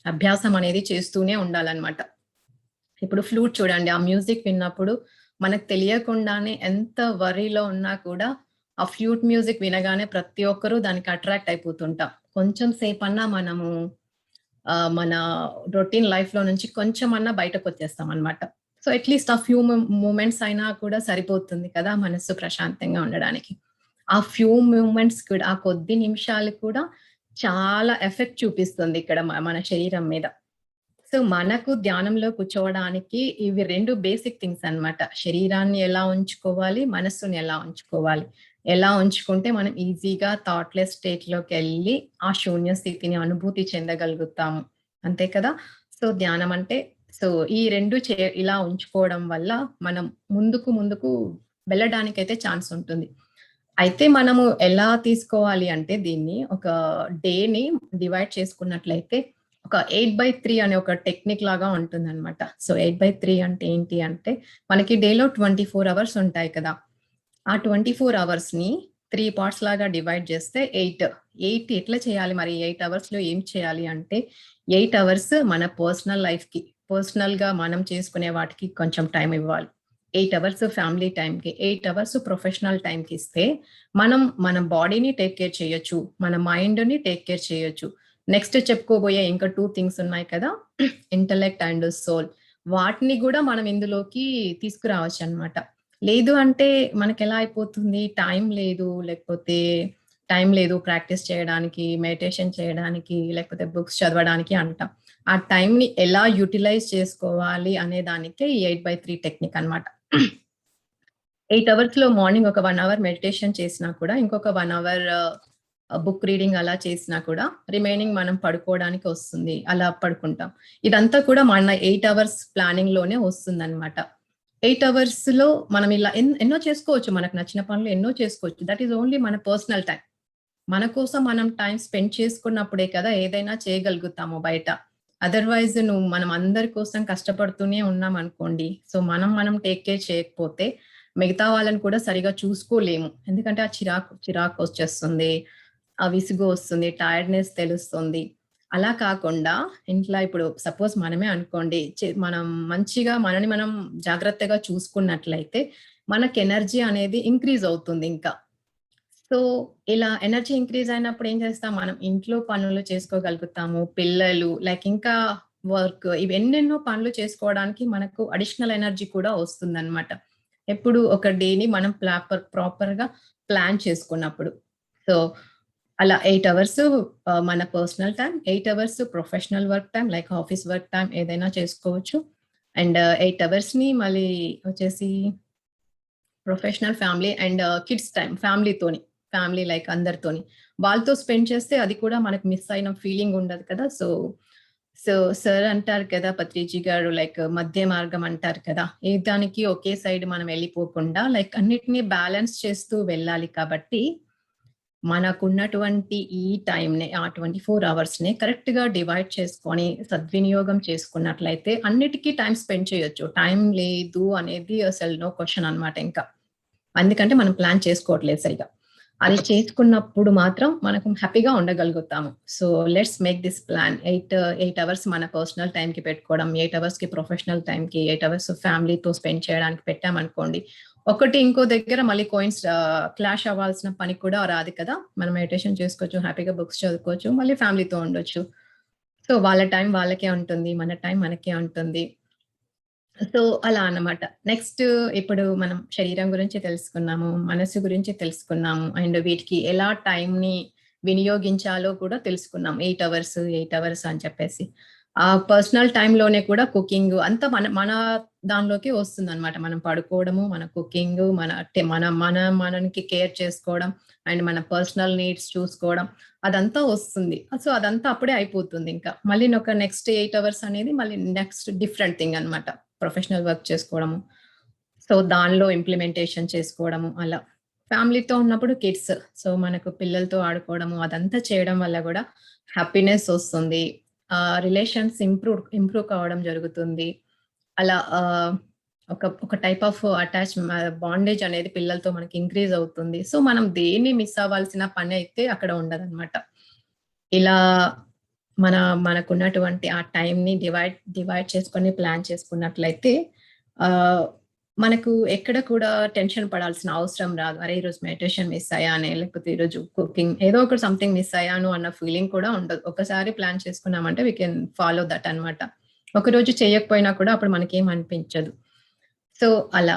అభ్యాసం అనేది చేస్తూనే ఉండాలన్నమాట. ఇప్పుడు ఫ్లూట్ చూడండి. ఆ మ్యూజిక్ విన్నప్పుడు మనకు తెలియకుండానే ఎంత వరీలో ఉన్నా కూడా ఆ ఫ్లూట్ మ్యూజిక్ వినగానే ప్రతి ఒక్కరు దానికి అట్రాక్ట్ అయిపోతుంటాం. కొంచెం సేపన్నా మనము మన రొటీన్ లైఫ్‌లో నుంచి కొంచెమన్నా బయటకొచ్చేస్తామన్నమాట. సో, అట్‌లీస్ట్ ఆ ఫ్యూ మూమెంట్స్ అయినా కూడా సరిపోతుంది కదా! మనస్సు ప్రశాంతంగా ఉండడానికి. ఆ ఫ్యూ మూమెంట్స్ కూడా ఆ కొద్ది నిమిషాలు కూడా చాలా ఎఫెక్ట్ చూపిస్తుంది ఇక్కడ మన శరీరం మీద. సో, మనకు ధ్యానంలో కూర్చోవడానికి ఇవి 2 బేసిక్ థింగ్స్ అన్నమాట. శరీరాన్ని ఎలా ఉంచుకోవాలి, మనస్సుని ఎలా ఉంచుకోవాలి. ఎలా ఉంచుకుంటే మనం ఈజీగా థాట్‌లెస్ స్టేట్‌లోకెళ్ళి ఆ శూన్య స్థితిని అనుభూతి చెందగలుగుతాము. అంతే కదా! సో, ధ్యానం అంటే ఈ 2 ఇలా ఉంచుకోవడం వల్ల మనం ముందుకు వెళ్ళడానికైతే ఛాన్స్ ఉంటుంది. అయితే మనము ఎలా తీసుకోవాలి అంటే దీన్ని ఒక డేని డివైడ్ చేసుకున్నట్లయితే ఒక 8/3 అనే ఒక టెక్నిక్ లాగా ఉంటుందన్నమాట. సో, 8/3 అంటే ఏంటి అంటే మనకి డేలో 24 అవర్స్ ఉంటాయి కదా! ఆ 24 అవర్స్‌ని 3 పార్ట్స్ లాగా డివైడ్ చేస్తే 8 ఎట్లా చేయాలి మరి 8 అవర్స్‌లో ఏం చేయాలి అంటే 8 అవర్స్ మన పర్సనల్ లైఫ్‌కి, పర్సనల్‌గా మనం చేసుకునే వాటికి కొంచెం టైం ఇవ్వాలి. 8 అవర్స్ ఫ్యామిలీ టైమ్‌కి, 8 అవర్స్ ప్రొఫెషనల్ టైమ్‌కి ఇస్తే మన బాడీని టేక్ కేర్ చేయొచ్చు. మన మైండ్‌ని టేక్ కేర్ చేయొచ్చు. నెక్స్ట్ చెప్పుకోబోయే ఇంకా 2 థింగ్స్ ఉన్నాయి కదా! Intellect and soul. వాటిని గూడా మనం ఇందులోకి తీసుకురావచ్చనమాట. లేదు అంటే మనకెలా అయిపోతుంది, టైం లేదు ప్రాక్టీస్ చేయడానికి, మెడిటేషన్ చేయడానికి, లేకపోతే బుక్స్ చదవడానికి అంటాం. ఆ టైంని ఎలా యుటిలైజ్ చేసుకోవాలి అనే దానికే ఈ 8/3 టెక్నిక్ అన్నమాట. 8 అవర్స్‌లో మార్నింగ్ ఒక 1 అవర్ మెడిటేషన్ చేసినా కూడా, ఇంకొక 1 అవర్ బుక్ రీడింగ్ అలా చేసినా కూడా, రిమైనింగ్ మనం పడుకోవడానికి వస్తుంది. అలా పడుకుంటాం. ఇదంతా కూడా మన 8 అవర్స్ ప్లానింగ్‌లోనే వస్తుందన్నమాట. 8 అవర్స్‌లో మనం ఇలా ఎన్నో చేసుకోవచ్చు. మనకు నచ్చిన పనులు ఎన్నో చేసుకోవచ్చు. దట్ ఈస్ ఓన్లీ మన పర్సనల్ టైమ్. మన కోసం మనం టైమ్ స్పెండ్ చేసుకున్నప్పుడే కదా ఏదైనా చేయగలుగుతాము బయట. అదర్‌వైజ్ మనం అందరి కోసం కష్టపడుతూనే ఉన్నామనుకోండి. సో, మనం టేక్ కేర్ చేయకపోతే మిగతా వాళ్ళని కూడా సరిగ్గా చూసుకోలేము. ఎందుకంటే ఆ చిరాకొచ్చేస్తుంది. ఆ విసుగు వస్తుంది. టైర్డ్‌నెస్ తెలుస్తుంది. అలా కాకుండా ఇంట్లో ఇప్పుడు సపోజ్ మనమే అనుకోండి. మనం మంచిగా మనని మనం జాగ్రత్తగా చూసుకున్నట్లయితే మనకి ఎనర్జీ అనేది ఇంక్రీజ్ అవుతుంది ఇంకా. సో, ఇలా ఎనర్జీ ఇంక్రీజ్ అయినప్పుడు ఏం చేస్తాం మనం ఇంట్లో పనులు చేసుకోగలుగుతాము. పిల్లలు ఇంకా వర్క్ ఇవి ఎన్నెన్నో పనులు చేసుకోవడానికి మనకు అడిషనల్ ఎనర్జీ కూడా వస్తుందన్నమాట. ఎప్పుడు ఒక డేని మనం ప్రాపర్‌గా ప్లాన్ చేసుకున్నప్పుడు. సో, అలా 8 అవర్స్ మన personal time, 8 hours professional work time like office work time ఏదైనా చేసుకోవచ్చు. అండ్ 8 అవర్స్‌ని మళ్ళీ వచ్చేసి professional, family and kids time family అందరితోని. వాళ్ళతో స్పెండ్ చేస్తే అది కూడా మనకు మిస్ అయిన ఫీలింగ్ ఉండదు కదా! సో, సార్ అంటారు కదా! పత్రిజీ గారు మధ్య మార్గం అంటారు కదా! ఏ దానికి ఒకే సైడ్ మనం వెళ్ళిపోకుండా అన్నిటిని బ్యాలెన్స్ చేస్తూ వెళ్ళాలి కాబట్టి, మనకున్నటువంటి ఈ టైమ్‌ని ఆ 24 అవర్స్‌ని కరెక్ట్‌గా డివైడ్ చేసుకొని సద్వినియోగం చేసుకున్నట్లయితే అన్నిటికి టైమ్ స్పెండ్ చేయొచ్చు. టైం లేదు అనేది అసలు నో క్వెషన్ అన్నమాట ఇంకా. ఎందుకంటే మనం ప్లాన్ చేసుకోవట్లేదు సరిగ్గా. అది చేసుకున్నప్పుడు మాత్రం మనకు హ్యాపీగా ఉండగలుగుతాము. So, let's make this plan. 8 hours మన పర్సనల్ టైమ్‌కి పెట్టుకోవడం, 8 అవర్స్‌కి ప్రొఫెషనల్ టైమ్‌కి, 8 అవర్స్ ఫ్యామిలీతో స్పెండ్ చేయడానికి పెట్టామనుకోండి. ఒకటి ఇంకో దగ్గర మళ్ళీ క్లాష్ అవ్వాల్సిన పని కూడా రాదు కదా! మనం మెడిటేషన్ చేసుకోవచ్చు, హ్యాపీగా బుక్స్ చదువుకోవచ్చు, మళ్ళీ ఫ్యామిలీతో ఉండొచ్చు. సో, వాళ్ళ టైం వాళ్ళకే ఉంటుంది. మన టైం మనకే ఉంటుంది. సో, అలా అన్నమాట. నెక్స్ట్ ఇప్పుడు మనం శరీరం గురించి తెలుసుకున్నాము. మనస్సు గురించి తెలుసుకున్నాము. అండ్ వీటికి ఎలా టైమ్‌ని వినియోగించాలో కూడా తెలుసుకున్నాం. 8 అవర్స్ అని చెప్పేసి. ఆ పర్సనల్ టైంలోనే కూడా కుకింగ్ అంతా మన దానిలోకి వస్తుందన్నమాట. మనం పడుకోవడము, మన కుకింగ్, మనకి కేర్ చేసుకోవడం అండ్ మన పర్సనల్ నీడ్స్ చూసుకోవడం అదంతా వస్తుంది. సో, అదంతా అప్పుడే అయిపోతుంది ఇంకా. మళ్ళీ ఒక నెక్స్ట్ 8 అవర్స్ అనేది మళ్ళీ నెక్స్ట్ డిఫరెంట్ థింగ్ అన్నమాట. ప్రొఫెషనల్ వర్క్ చేసుకోవడము. సో, దానిలో ఇంప్లిమెంటేషన్ చేసుకోవడము అలా. ఫ్యామిలీతో ఉన్నప్పుడు కిడ్స్. సో, మనకు పిల్లలతో ఆడుకోవడము అదంతా చేయడం వల్ల గూడా హ్యాపీనెస్ ఒస్తుంది. రిలేషన్స్ ఇంప్రూవ్ కావడం జరుగుతుంది. అలా ఒక టైప్ ఆఫ్ బాండేజ్ అనేది పిల్లలతో మనకి ఇంక్రీజ్ అవుతుంది. సో, మనం దేన్ని మిస్ అవ్వాల్సిన పనైతే అక్కడ ఉండదనమాట. ఇలా మన మనకున్నటువంటి ఆ టైంని డివైడ్ చేసుకొని ప్లాన్ చేసుకున్నట్లయితే ఆహ్, మనకు ఎక్కడ కూడా టెన్షన్ పడాల్సిన అవసరం రాదు. అరే! ఈరోజు మెడిటేషన్ మిస్ అయ్యానే, లేకపోతే ఈరోజు కుకింగ్ ఏదో ఒక సంథింగ్ మిస్ అయ్యాను అన్న ఫీలింగ్ కూడా ఉండదు. ఒకసారి ప్లాన్ చేసుకున్నామంటే వి కెన్ ఫాలో దట్ అన్నమాట. ఒకరోజు చేయకపోయినా కూడా అప్పుడు మనకేం అనిపించదు. సో, అలా.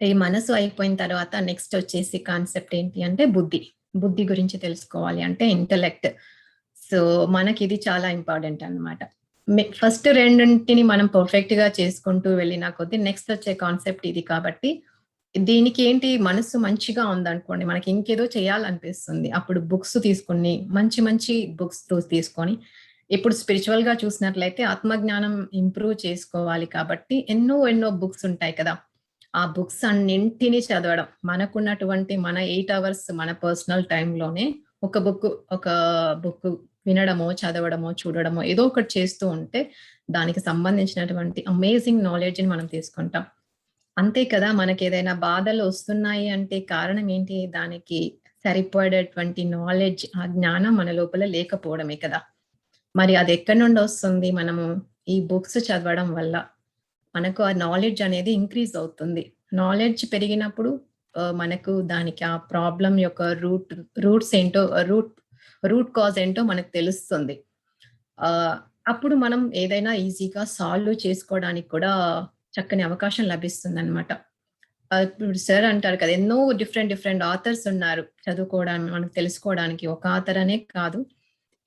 ఈ మనసు అయిపోయిన తర్వాత నెక్స్ట్ వచ్చేసి కాన్సెప్ట్ ఏంటి అంటే బుద్ధి. బుద్ధి గురించి తెలుసుకోవాలి అంటే ఇంటలెక్ట్. సో, మనకిది చాలా ఇంపార్టెంట్ అన్నమాట. ఫస్ట్ రెండింటిని మనం పర్ఫెక్ట్‌గా చేసుకుంటూ వెళ్ళిన కొద్దీ నెక్స్ట్ వచ్చే కాన్సెప్ట్ ఇది కాబట్టి, దీనికి ఏంటి మనసు మంచిగా ఉందనుకోండి, మనకి ఇంకేదో చేయాలనిపిస్తుంది. అప్పుడు బుక్స్ తీసుకొని మంచి మంచి బుక్స్ తీసుకొని ఇప్పుడు స్పిరిచువల్‌గా చూసినట్లయితే ఆత్మజ్ఞానం ఇంప్రూవ్ చేసుకోవాలి కాబట్టి ఎన్నో బుక్స్ ఉంటాయి కదా! ఆ బుక్స్ అన్నింటిని చదవడం. మనకున్నటువంటి మన 8 అవర్స్ మన పర్సనల్ టైమ్‌లోనే ఒక బుక్ వినడమో, చదవడమో, చూడడమో ఏదో ఒకటి చేస్తూ ఉంటే దానికి సంబంధించినటువంటి అమేజింగ్ నాలెడ్జ్‌ని మనం తీసుకుంటాం. అంతే కదా! మనకేదైనా బాధలు వస్తున్నాయి అంటే కారణం ఏంటి? దానికి సరిపడేటువంటి నాలెడ్జ్, ఆ జ్ఞానం మన లోపల లేకపోవడమే కదా! మరి అదెక్కడి నుండొస్తుంది? మనము ఈ బుక్స్ చదవడం వల్ల. మనకు ఆ నాలెడ్జ్ అనేది ఇంక్రీజ్ అవుతుంది. నాలెడ్జ్ పెరిగినప్పుడు మనకు దానికి ఆ ప్రాబ్లమ్ యొక్క రూట్స్ ఏంటో రూట్ కాజ్ ఏంటో మనకు తెలుస్తుంది. ఆహ్, అప్పుడు మనం ఏదైనా ఈజీగా సాల్వ్ చేసుకోవడానికి కూడా చక్కని అవకాశం లభిస్తుందనమాట. ఇప్పుడు సార్ అంటారు కదా! ఎన్నో డిఫరెంట్ ఆథర్స్ ఉన్నారు చదువుకోవడానికి, మనకు తెలుసుకోవడానికి. ఒక ఆథర్ అనే కాదు.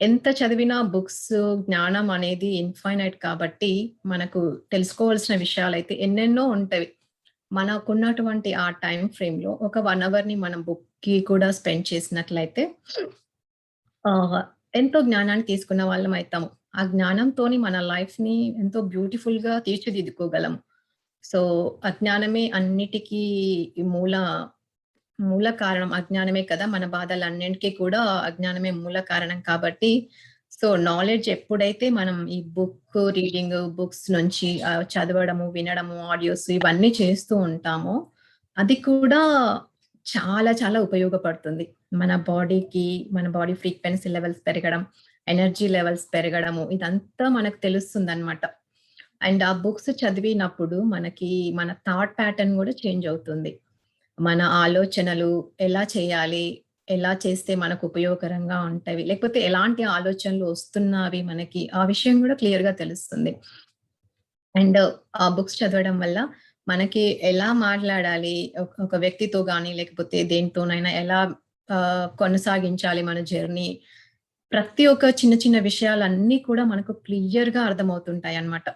ఎంత చదివినా బుక్స్ జ్ఞానం అనేది ఇన్‌ఫైనైట్ కాబట్టి, మనకు తెలుసుకోవాల్సిన విషయాలైతే ఎన్నెన్నో ఉంటవి. మనకున్నటువంటి ఆ టైమ్ ఫ్రేమ్‌లో ఒక 1 అవర్‌ని మనం బుక్‌కి కూడా స్పెండ్ చేసినట్లయితే ఆహ్, ఎంతో జ్ఞానాన్ని తీసుకున్న వాళ్ళం అయితాము. ఆ జ్ఞానంతోని మన లైఫ్‌ని ఎంతో బ్యూటిఫుల్‌గా తీర్చిదిద్దుకోగలము. సో, అజ్ఞానమే అన్నిటికీ మూల మూల కారణం అజ్ఞానమే కదా! మన బాధలన్నిటికి కూడా అజ్ఞానమే మూల కారణం కాబట్టి, సో, నాలెడ్జ్ ఎప్పుడైతే మనం ఈ బుక్స్ నుంచి చదవడము, వినడము, ఆడియోస్ ఇవన్నీ చేస్తూ ఉంటామో, అది కూడా చాలా ఉపయోగపడుతుంది. మన బాడీ ఫ్రీక్వెన్సీ లెవెల్స్ పెరగడం, ఎనర్జీ లెవెల్స్ పెరగడము ఇదంతా మనకు తెలుస్తుందనమాట. అండ్ ఆ బుక్స్ చదివినప్పుడు మనకి మన థాట్ ప్యాటర్న్ గూడా చేంజ్ అవుతుంది. మన ఆలోచనలు ఎలా చేయాలి? ఎలా చేస్తే మనకు ఉపయోగకరంగా ఉంటవి? లేకపోతే ఎలాంటి ఆలోచనలు వస్తున్నవి మనకి? ఆ విషయం గూడా క్లియర్‌గా తెలుస్తుంది. అండ్ ఆ బుక్స్ చదవడం వల్ల మనకి ఎలా మాట్లాడాలి? ఒక వ్యక్తితో గాని, లేకపోతే దేనితోనైనా ఎలా కొనసాగించాలి మన జర్నీ? ప్రతి ఒక్క చిన్న విషయాలన్నీ కూడా మనకు క్లియర్‌గా అర్థమవుతుంటాయన్నమాట.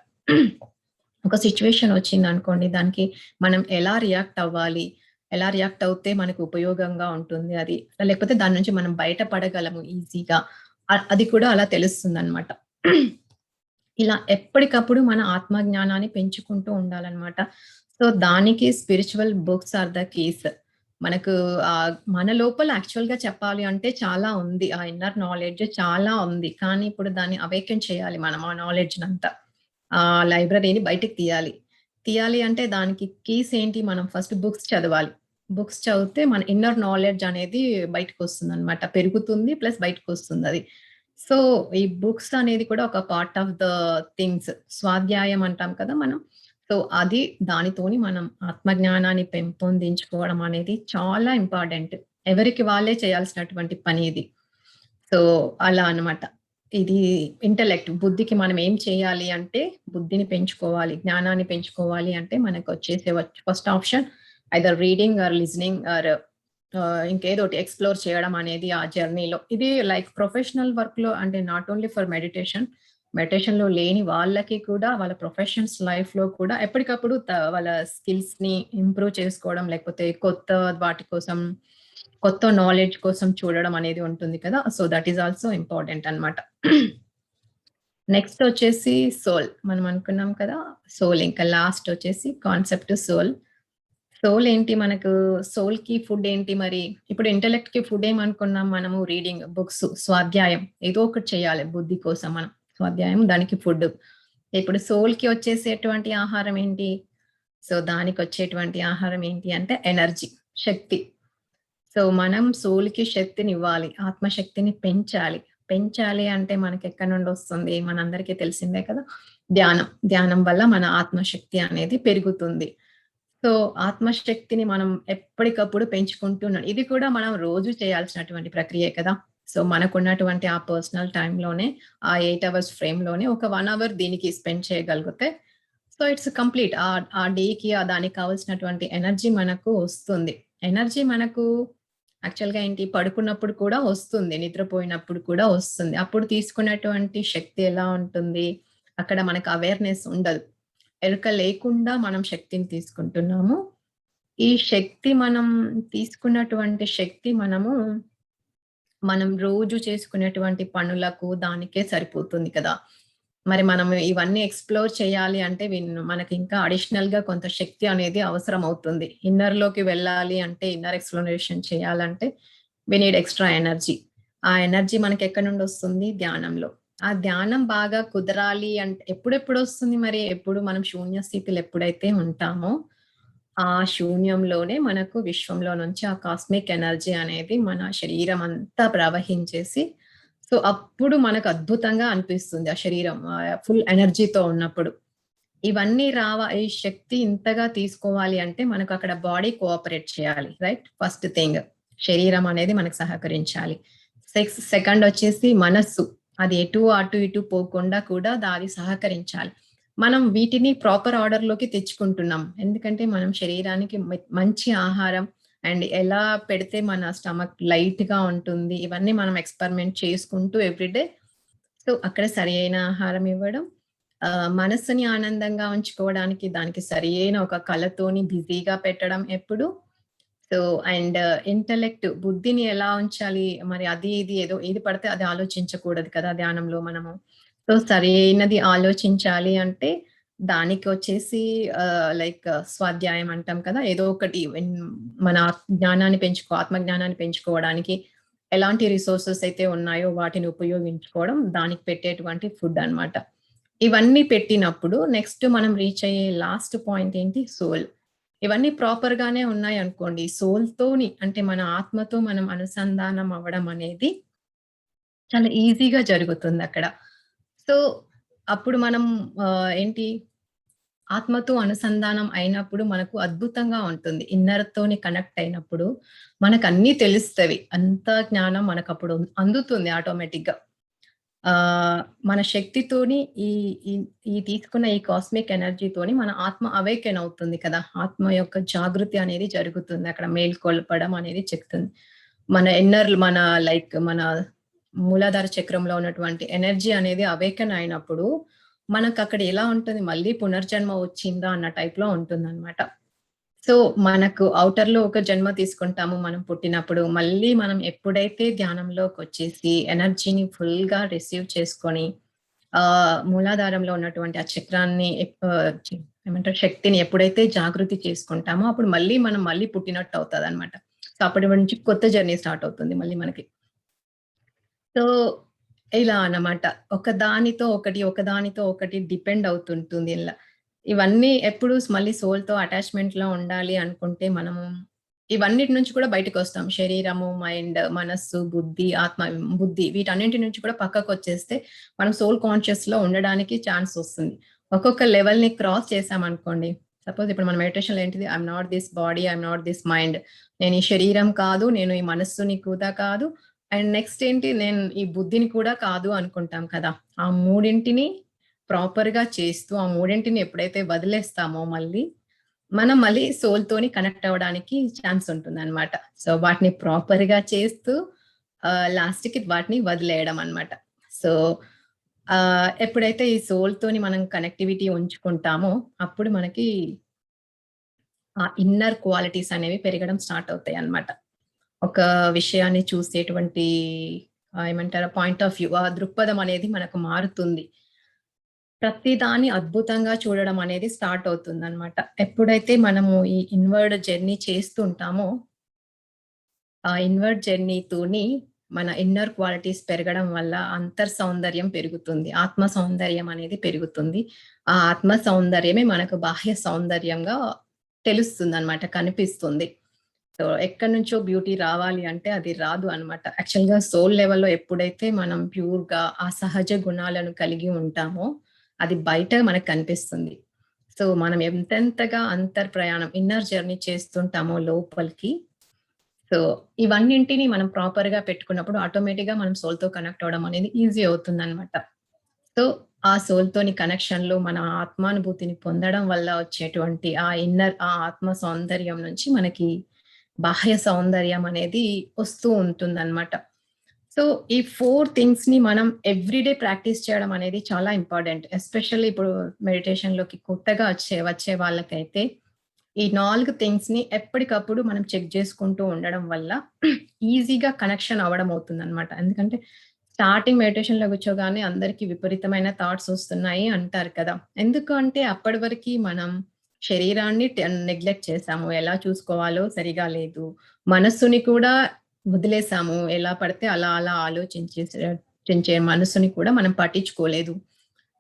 ఒక సిట్యుయేషన్ వచ్చిందనుకోండి, దానికి మనం ఎలా రియాక్ట్ అవ్వాలి? ఎలా రియాక్ట్ అవుతే మనకు ఉపయోగంగా ఉంటుంది అది. లేకపోతే దాని నుంచి మనం బయట పడగలము ఈజీగా. అది కూడా అలా తెలుస్తుందనమాట. ఇలా ఎప్పటికప్పుడు మన ఆత్మ జ్ఞానాన్ని పెంచుకుంటూ ఉండాలనమాట. సో, దానికి spiritual books are the keys. మనకు మన లోపల యాక్చువల్‌గా చెప్పాలి అంటే చాలా ఉంది. ఆ ఇన్నర్ నాలెడ్జ్ చాలా ఉంది. కానీ ఇప్పుడు దాన్ని అవేకెన్ చేయాలి మనం ఆ నాలెడ్జ్‌నంతా. ఆ లైబ్రరీని బయటికి తీయాలి. తీయాలి అంటే దానికి కీస్ ఏంటి? మనం ఫస్ట్ బుక్స్ చదవాలి. బుక్స్ చదివితే మన ఇన్నర్ నాలెడ్జ్ అనేది బయటకొస్తుందనమాట. పెరుగుతుంది ప్లస్ బయటకొస్తుందది. సో, ఈ బుక్స్ అనేది కూడా ఒక పార్ట్ ఆఫ్ ద థింగ్స్. స్వాధ్యాయం అంటాం కదా మనం. సో, అది దానితోని మనం ఆత్మజ్ఞానాన్ని పెంపొందించుకోవడం అనేది చాలా ఇంపార్టెంట్. ఎవరికి వాళ్ళే చేయాల్సినటువంటి పని ఇది. సో, అలా అన్నమాట. ఇది ఇంటలెక్ట్. బుద్ధికి మనం ఏం చేయాలి అంటే, బుద్ధిని పెంచుకోవాలి, జ్ఞానాన్ని పెంచుకోవాలి అంటే మనకొచ్చేసే first option either reading or listening or ఇంకేదోటి ఎక్స్‌ప్లోర్ చేయడం అనేది ఆ జర్నీలో. ఇది లైక్ ప్రొఫెషనల్ వర్క్‌లో అంటే నాట్ ఓన్లీ ఫర్ మెడిటేషన్. మెడిటేషన్‌లో లేని వాళ్ళకి కూడా వాళ్ళ ప్రొఫెషన్స్ లైఫ్‌లో కూడా ఎప్పటికప్పుడు వాళ్ళ స్కిల్స్‌ని ఇంప్రూవ్ చేసుకోవడం, లేకపోతే కొత్త వాటి కోసం, కొత్త నాలెడ్జ్ కోసం చూడడం అనేది ఉంటుంది కదా! So, that is also important అన్నమాట. నెక్స్ట్ వచ్చేసి సోల్. మనం అనుకున్నాం కదా! సోల్ ఇంకా లాస్ట్ వచ్చేసి కాన్సెప్ట్ సోల్. సోల్ ఏంటి మనకు సోల్‌కి ఫుడ్ ఏంటి మరి? ఇప్పుడు ఇంటెలెక్ట్‌కి ఫుడ్ ఏమనుకున్నాం మనము రీడింగ్, బుక్స్, స్వాధ్యాయం ఏదో ఒకటి చేయాలి బుద్ధి కోసం మనం. స్వాధ్యాయం దానికి ఫుడ్. ఇప్పుడు సోల్‌కి వచ్చేసేటువంటి ఆహారం ఏంటి? సో, దానికొచ్చేటువంటి ఆహారం ఏంటి అంటే ఎనర్జీ, శక్తి. సో, మనం సోల్‌కి శక్తినివ్వాలి. ఆత్మశక్తిని పెంచాలి. పెంచాలి అంటే మనకెక్కడి నుండొస్తుంది? మనందరికీ తెలిసిందే కదా! ధ్యానం. ధ్యానం వల్ల మన ఆత్మశక్తి అనేది పెరుగుతుంది. సో, ఆత్మశక్తిని మనం ఎప్పటికప్పుడు పెంచుకుంటున్నాం. ఇది కూడా మనం రోజు చేయాల్సినటువంటి ప్రక్రియే కదా! సో, మనకున్నటువంటి ఆ పర్సనల్ టైమ్‌లోనే ఆ 8 అవర్స్ ఫ్రేమ్‌లోనే ఒక 1 అవర్ దీనికి స్పెండ్ చేయగలిగితే సో, ఇట్స్ కంప్లీట్. ఆ డేకి దానికి కావాల్సినటువంటి ఎనర్జీ మనకు వస్తుంది. ఎనర్జీ మనకు యాక్చువల్‌గా ఏంటి పడుకున్నప్పుడు కూడా వస్తుంది. నిద్రపోయినప్పుడు కూడా వస్తుంది. అప్పుడు తీసుకున్నటువంటి శక్తి ఎలా ఉంటుంది? అక్కడ మనకు అవేర్‌నెస్ ఉండదు. ఎరుక లేకుండా మనం శక్తిని తీసుకుంటున్నాము. ఈ శక్తి మనం తీసుకున్నటువంటి శక్తి మనం రోజు చేసుకునేటువంటి పనులకు దానికే సరిపోతుంది కదా! మరి మనం ఇవన్నీ ఎక్స్‌ప్లోర్ చేయాలి అంటే మనకింకా అడిషనల్‌గా కొంత శక్తి అనేది అవసరమవుతుంది. ఇన్నర్‌లోకి వెళ్ళాలి అంటే, ఇన్నర్ ఎక్స్‌ప్లోరేషన్ చేయాలంటే వి నీడ్ ఎక్స్‌ట్రా ఎనర్జీ. ఆ ఎనర్జీ మనకెక్కడి నుండొస్తుంది? ధ్యానంలో. ఆ ధ్యానం బాగా కుదరాలి అంటే ఎప్పుడెప్పుడొస్తుంది మరి? ఎప్పుడు మనం శూన్య స్థితిలో ఎప్పుడైతే ఉంటామో, ఆ శూన్యంలోనే మనకు విశ్వంలో నుంచి ఆ కాస్మిక్ ఎనర్జీ అనేది మన శరీరం అంతా ప్రవహించేసి సో, అప్పుడు మనకు అద్భుతంగా అనిపిస్తుంది. ఆ శరీరం ఫుల్ ఎనర్జీతో ఉన్నప్పుడు. ఇవన్నీ ఈ శక్తి ఇంతగా తీసుకోవాలి అంటే మనకు అక్కడ బాడీ కోఆపరేట్ చేయాలి. రైట్? First thing. శరీరం అనేది మనకు సహకరించాలి. సెకండ్ వచ్చేసి మనస్సు. అది అటు ఇటు పోకుండా కూడా అది సహకరించాలి. మనం వీటిని ప్రాపర్ ఆర్డర్‌లోకి తెచ్చుకుంటున్నాం. ఎందుకంటే మనం శరీరానికి మంచి ఆహారం అండ్ ఎలా పెడితే మన స్టమక్ లైట్‌గా ఉంటుంది. ఇవన్నీ మనం ఎక్స్‌పెరిమెంట్ చేసుకుంటూ ఎవ్రీడే సో, అక్కడ సరియైన ఆహారం ఇవ్వడం. మనస్సుని ఆనందంగా ఉంచుకోవడానికి దానికి సరియైన ఒక కళతోని బిజీగా పెట్టడం ఎప్పుడు. సో, అండ్ ఇంటెలెక్ట్ బుద్ధిని ఎలా ఉంచాలి? మరి అది ఇది ఏదో ఏది పడితే అది ఆలోచించకూడదు కదా! ధ్యానంలో మనము. సో, సరైనది ఆలోచించాలి అంటే దానికొచ్చేసి లైక్ స్వాధ్యాయం అంటాం కదా! ఏదో ఒకటి మన ఆత్మ జ్ఞానాన్ని పెంచుకోవడానికి ఎలాంటి రిసోర్సెస్ అయితే ఉన్నాయో వాటిని ఉపయోగించుకోవడం, దానికి పెట్టేటువంటి ఫుడ్ అన్నమాట. ఇవన్నీ పెట్టినప్పుడు నెక్స్ట్ మనం రీచ్ అయ్యే లాస్ట్ పాయింట్ ఏంటి? సోల్. ఇవన్నీ ప్రాపర్‌గానే ఉన్నాయనుకోండి. సోల్‌తోని అంటే మన ఆత్మతో మనం అనుసంధానం అవ్వడం అనేది చాలా ఈజీగా జరుగుతుందక్కడ. సో, అప్పుడు మనం ఏంటి ఆత్మతో అనుసంధానం అయినప్పుడు మనకు అద్భుతంగా ఉంటుంది. ఇన్నర్‌తోని కనెక్ట్ అయినప్పుడు మనకన్నీ తెలుస్తవి. అంత జ్ఞానం మనకప్పుడు అందుతుంది ఆటోమేటిక్‌గా. మన శక్తితోని ఈ ఈ ఈ తీసుకున్న ఈ కాస్మిక్ ఎనర్జీతోని మన ఆత్మ అవేకెన్ అవుతుంది కదా! ఆత్మ యొక్క జాగృతి అనేది జరుగుతుంది. అక్కడ మేల్కొల్పడం అనేది చెప్తుంది. మన మన మూలాధార చక్రంలో ఉన్నటువంటి ఎనర్జీ అనేది అవేకెన్ అయినప్పుడు, మనకక్కడ ఎలా ఉంటుంది, మళ్ళీ పునర్జన్మ వచ్చిందా అన్న టైప్‌లో ఉంటుందనమాట. సో, మనకు ఔటర్‌లో ఒక జన్మ తీసుకుంటాము మనం పుట్టినప్పుడు. మళ్ళీ మనం ఎప్పుడైతే ధ్యానంలోకొచ్చేసి ఎనర్జీని ఫుల్‌గా రిసీవ్ చేసుకొని, మూలాధారంలో ఉన్నటువంటి ఆ చక్రాన్ని ఏమంటారు శక్తిని ఎప్పుడైతే జాగృతి చేసుకుంటామో, అప్పుడు మళ్ళీ పుట్టినట్టు అవుతదనమాట. సో, అప్పటి నుంచి కొత్త జర్నీ స్టార్ట్ అవుతుంది మళ్ళీ మనకి. సో, ఇలా అన్నమాట. ఒకదానితో ఒకటి డిపెండ్ అవుతుంటుంది ఇలా. ఇవన్నీ ఎప్పుడు మళ్ళీ సోల్‌తో అటాచ్‌మెంట్‌లో ఉండాలి అనుకుంటే మనము ఇవన్నిటి నుంచి కూడా బయటకొస్తాం. శరీరము, మైండ్, మనస్సు, బుద్ధి వీటన్నింటి నుంచి కూడా పక్కకొచ్చేస్తే మనం సోల్ కాన్షియస్‌లో ఉండడానికి ఛాన్స్ వస్తుంది. ఒక్కొక్క లెవెల్‌ని క్రాస్ చేశామనుకోండి. సపోజ్ ఇప్పుడు మన మెడిటేషన్‌లో ఏంటిది? I am not this body, I am not this mind. నేను ఈ శరీరం కాదు, నేను ఈ మనస్సుని కూడా కాదు. అండ్ నెక్స్ట్ ఏంటి నేను ఈ బుద్ధిని కూడా కాదు అనుకుంటాం కదా! ఆ మూడింటిని ప్రాపర్‌గా చేస్తూ, ఆ మూడింటిని ఎప్పుడైతే వదిలేస్తామో మనం మళ్ళీ సోల్‌తోని కనెక్ట్ అవ్వడానికి ఛాన్స్ ఉంటుందనమాట. సో, వాటిని ప్రాపర్‌గా చేస్తూ లాస్ట్‌కి వాటిని వదిలేయడం అనమాట. సో, ఎప్పుడైతే ఈ సోల్‌తోని మనం కనెక్టివిటీ ఉంచుకుంటామో, అప్పుడు మనకి ఆ ఇన్నర్ క్వాలిటీస్ అనేవి పెరగడం స్టార్ట్ అవుతాయన్నమాట. ఒక విషయాన్ని చూసేటువంటి ఏమంటారు పాయింట్ ఆఫ్ వ్యూ, ఆ దృక్పథం అనేది మనకు మారుతుంది. ప్రతి దాన్ని అద్భుతంగా చూడడం అనేది స్టార్ట్ అవుతుందన్నమాట. ఎప్పుడైతే మనము ఈ ఇన్వర్డ్ జర్నీ చేస్తుంటామో, ఆ ఇన్వర్డ్ జర్నీతోని మన ఇన్నర్ క్వాలిటీస్ పెరగడం వల్ల అంతర్ సౌందర్యం పెరుగుతుంది. ఆత్మ సౌందర్యం అనేది పెరుగుతుంది. ఆ ఆత్మ సౌందర్యమే మనకు బాహ్య సౌందర్యంగా తెలుస్తుందన్నమాట. కనిపిస్తుంది. సో, ఎక్కడి నుంచో బ్యూటీ రావాలి అంటే అది రాదు అన్నమాట. యాక్చువల్‌గా సోల్ లెవెల్‌లో ఎప్పుడైతే మనం ప్యూర్‌గా ఆ సహజ గుణాలను కలిగి ఉంటామో, అది బయట మనకు కనిపిస్తుంది. సో, మనం ఎంతెంతగా అంతర్ ప్రయాణం ఇన్నర్ జర్నీ చేస్తుంటామో లోపలికి, సో, ఇవన్నింటిని మనం ప్రాపర్‌గా పెట్టుకున్నప్పుడు ఆటోమేటిక్‌గా మనం సోల్‌తో కనెక్ట్ అవ్వడం అనేది ఈజీ అవుతుందన్నమాట. సో, ఆ సోల్‌తోని కనెక్షన్‌లో మన ఆత్మానుభూతిని పొందడం వల్ల వచ్చేటువంటి ఆ ఇన్నర్ ఆ ఆత్మ సౌందర్యం నుంచి మనకి బాహ్య సౌందర్యం అనేది వస్తూ ఉంటుందన్నమాట. సో, ఈ 4 థింగ్స్‌ని మనం ఎవ్రీ డే ప్రాక్టీస్ చేయడం అనేది చాలా ఇంపార్టెంట్. ఎస్పెషల్లీ ఇప్పుడు మెడిటేషన్‌లోకి కొత్తగా వచ్చే వాళ్ళకైతే ఈ 4 థింగ్స్‌ని ఎప్పటికప్పుడు మనం చెక్ చేసుకుంటూ ఉండడం వల్ల ఈజీగా కనెక్షన్ అవ్వడం అవుతుందన్నమాట. ఎందుకంటే స్టార్టింగ్ మెడిటేషన్‌లో కూర్చోగానే అందరికి విపరీతమైన థాట్స్ వస్తున్నాయి అంటారు కదా! ఎందుకు అంటే అప్పటి వరకి మనం శరీరాన్ని నెగ్లెక్ట్ చేశాము. ఎలా చూసుకోవాలో సరిగా లేదు. మనస్సుని కూడా వదిలేసాము. ఎలా పడితే అలా అలా చించే మనసుని కూడా మనం పట్టించుకోలేదు.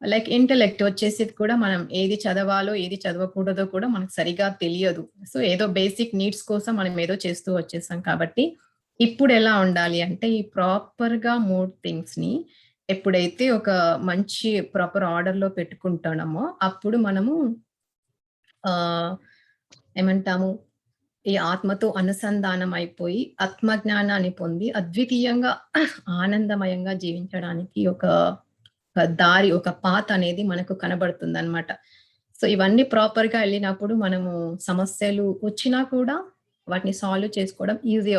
లైక్ ఇంటెలెక్ట్ వచ్చేసి కూడా మనం ఏది చదవాలో, ఏది చదవకూడదో కూడా మనకు సరిగ్గా తెలియదు. సో, ఏదో బేసిక్ నీడ్స్ కోసం మనం ఏదో చేస్తూ వచ్చేసాం కాబట్టి, ఇప్పుడెలా ఉండాలి అంటే, ఈ ప్రాపర్‌గా 3 థింగ్స్‌ని ఎప్పుడైతే ఒక మంచి ప్రాపర్ ఆర్డర్‌లో పెట్టుకుంటున్నామో, అప్పుడు మనము ఆహ్, ఏమంటాము, ఈ ఆత్మతో అనుసంధానం అయిపోయి, ఆత్మజ్ఞానాన్ని పొంది అద్వితీయంగా ఆనందమయంగా జీవించడానికి ఒక దారి, ఒక పాత్ అనేది మనకు కనబడుతుందనమాట. సో, ఇవన్నీ ప్రాపర్‌గా ఎళ్ళినప్పుడు మనము సమస్యలు వచ్చినా కూడా వాటిని సాల్వ్ చేసుకోవడం ఈజీ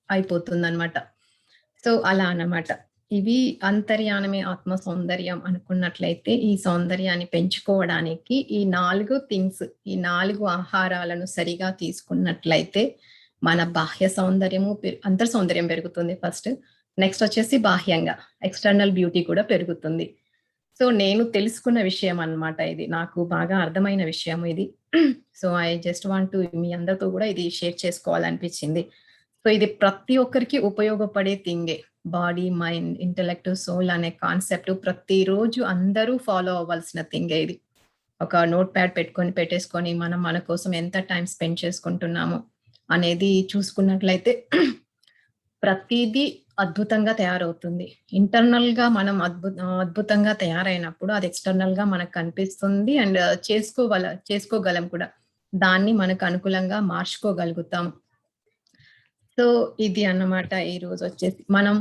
అయిపోతుందనమాట. సో, అలా అన్నమాట. ఇవి అంతర్యానమే ఆత్మ సౌందర్యం అనుకున్నట్లయితే, ఈ సౌందర్యాన్ని పెంచుకోవడానికి ఈ 4 థింగ్స్, ఈ 4 ఆహారాలను సరిగా తీసుకున్నట్లయితే, మన బాహ్య సౌందర్యము అంతర్ సౌందర్యం పెరుగుతుంది ఫస్ట్. నెక్స్ట్ వచ్చేసి బాహ్యంగా ఎక్స్‌టర్నల్ బ్యూటీ కూడా పెరుగుతుంది. సో, నేను తెలుసుకున్న విషయం అన్నమాట ఇది. నాకు బాగా అర్థమైన విషయం ఇది. So, I just want to మీ అందరితో కూడా ఇది షేర్ చేసుకోవాలనిపించింది. సో, ఇది ప్రతి ఒక్కరికి ఉపయోగపడే థింగే. బాడీ, మైండ్, ఇంటెలెక్ట్, సోల్ అనే కాన్సెప్ట్ ప్రతిరోజు అందరూ ఫాలో అవ్వాల్సిన థింగే ఇది. ఒక నోట్ ప్యాడ్ పెట్టేసుకొని మనం మన కోసం ఎంత టైమ్ స్పెండ్ చేసుకుంటున్నాము అనేది చూసుకున్నట్లయితే ప్రతీదీ అద్భుతంగా తయారవుతుంది. ఇంటర్నల్‌గా మనం అద్భుతంగా తయారైనప్పుడు అది ఎక్స్‌టర్నల్‌గా మనకు కనిపిస్తుంది. అండ్ చేసుకోగలం కూడా. దాన్ని మనకు అనుకూలంగా మార్చుకోగలుగుతాం. సో, ఇది అన్నమాట ఈరోజొచ్చేసి. మనం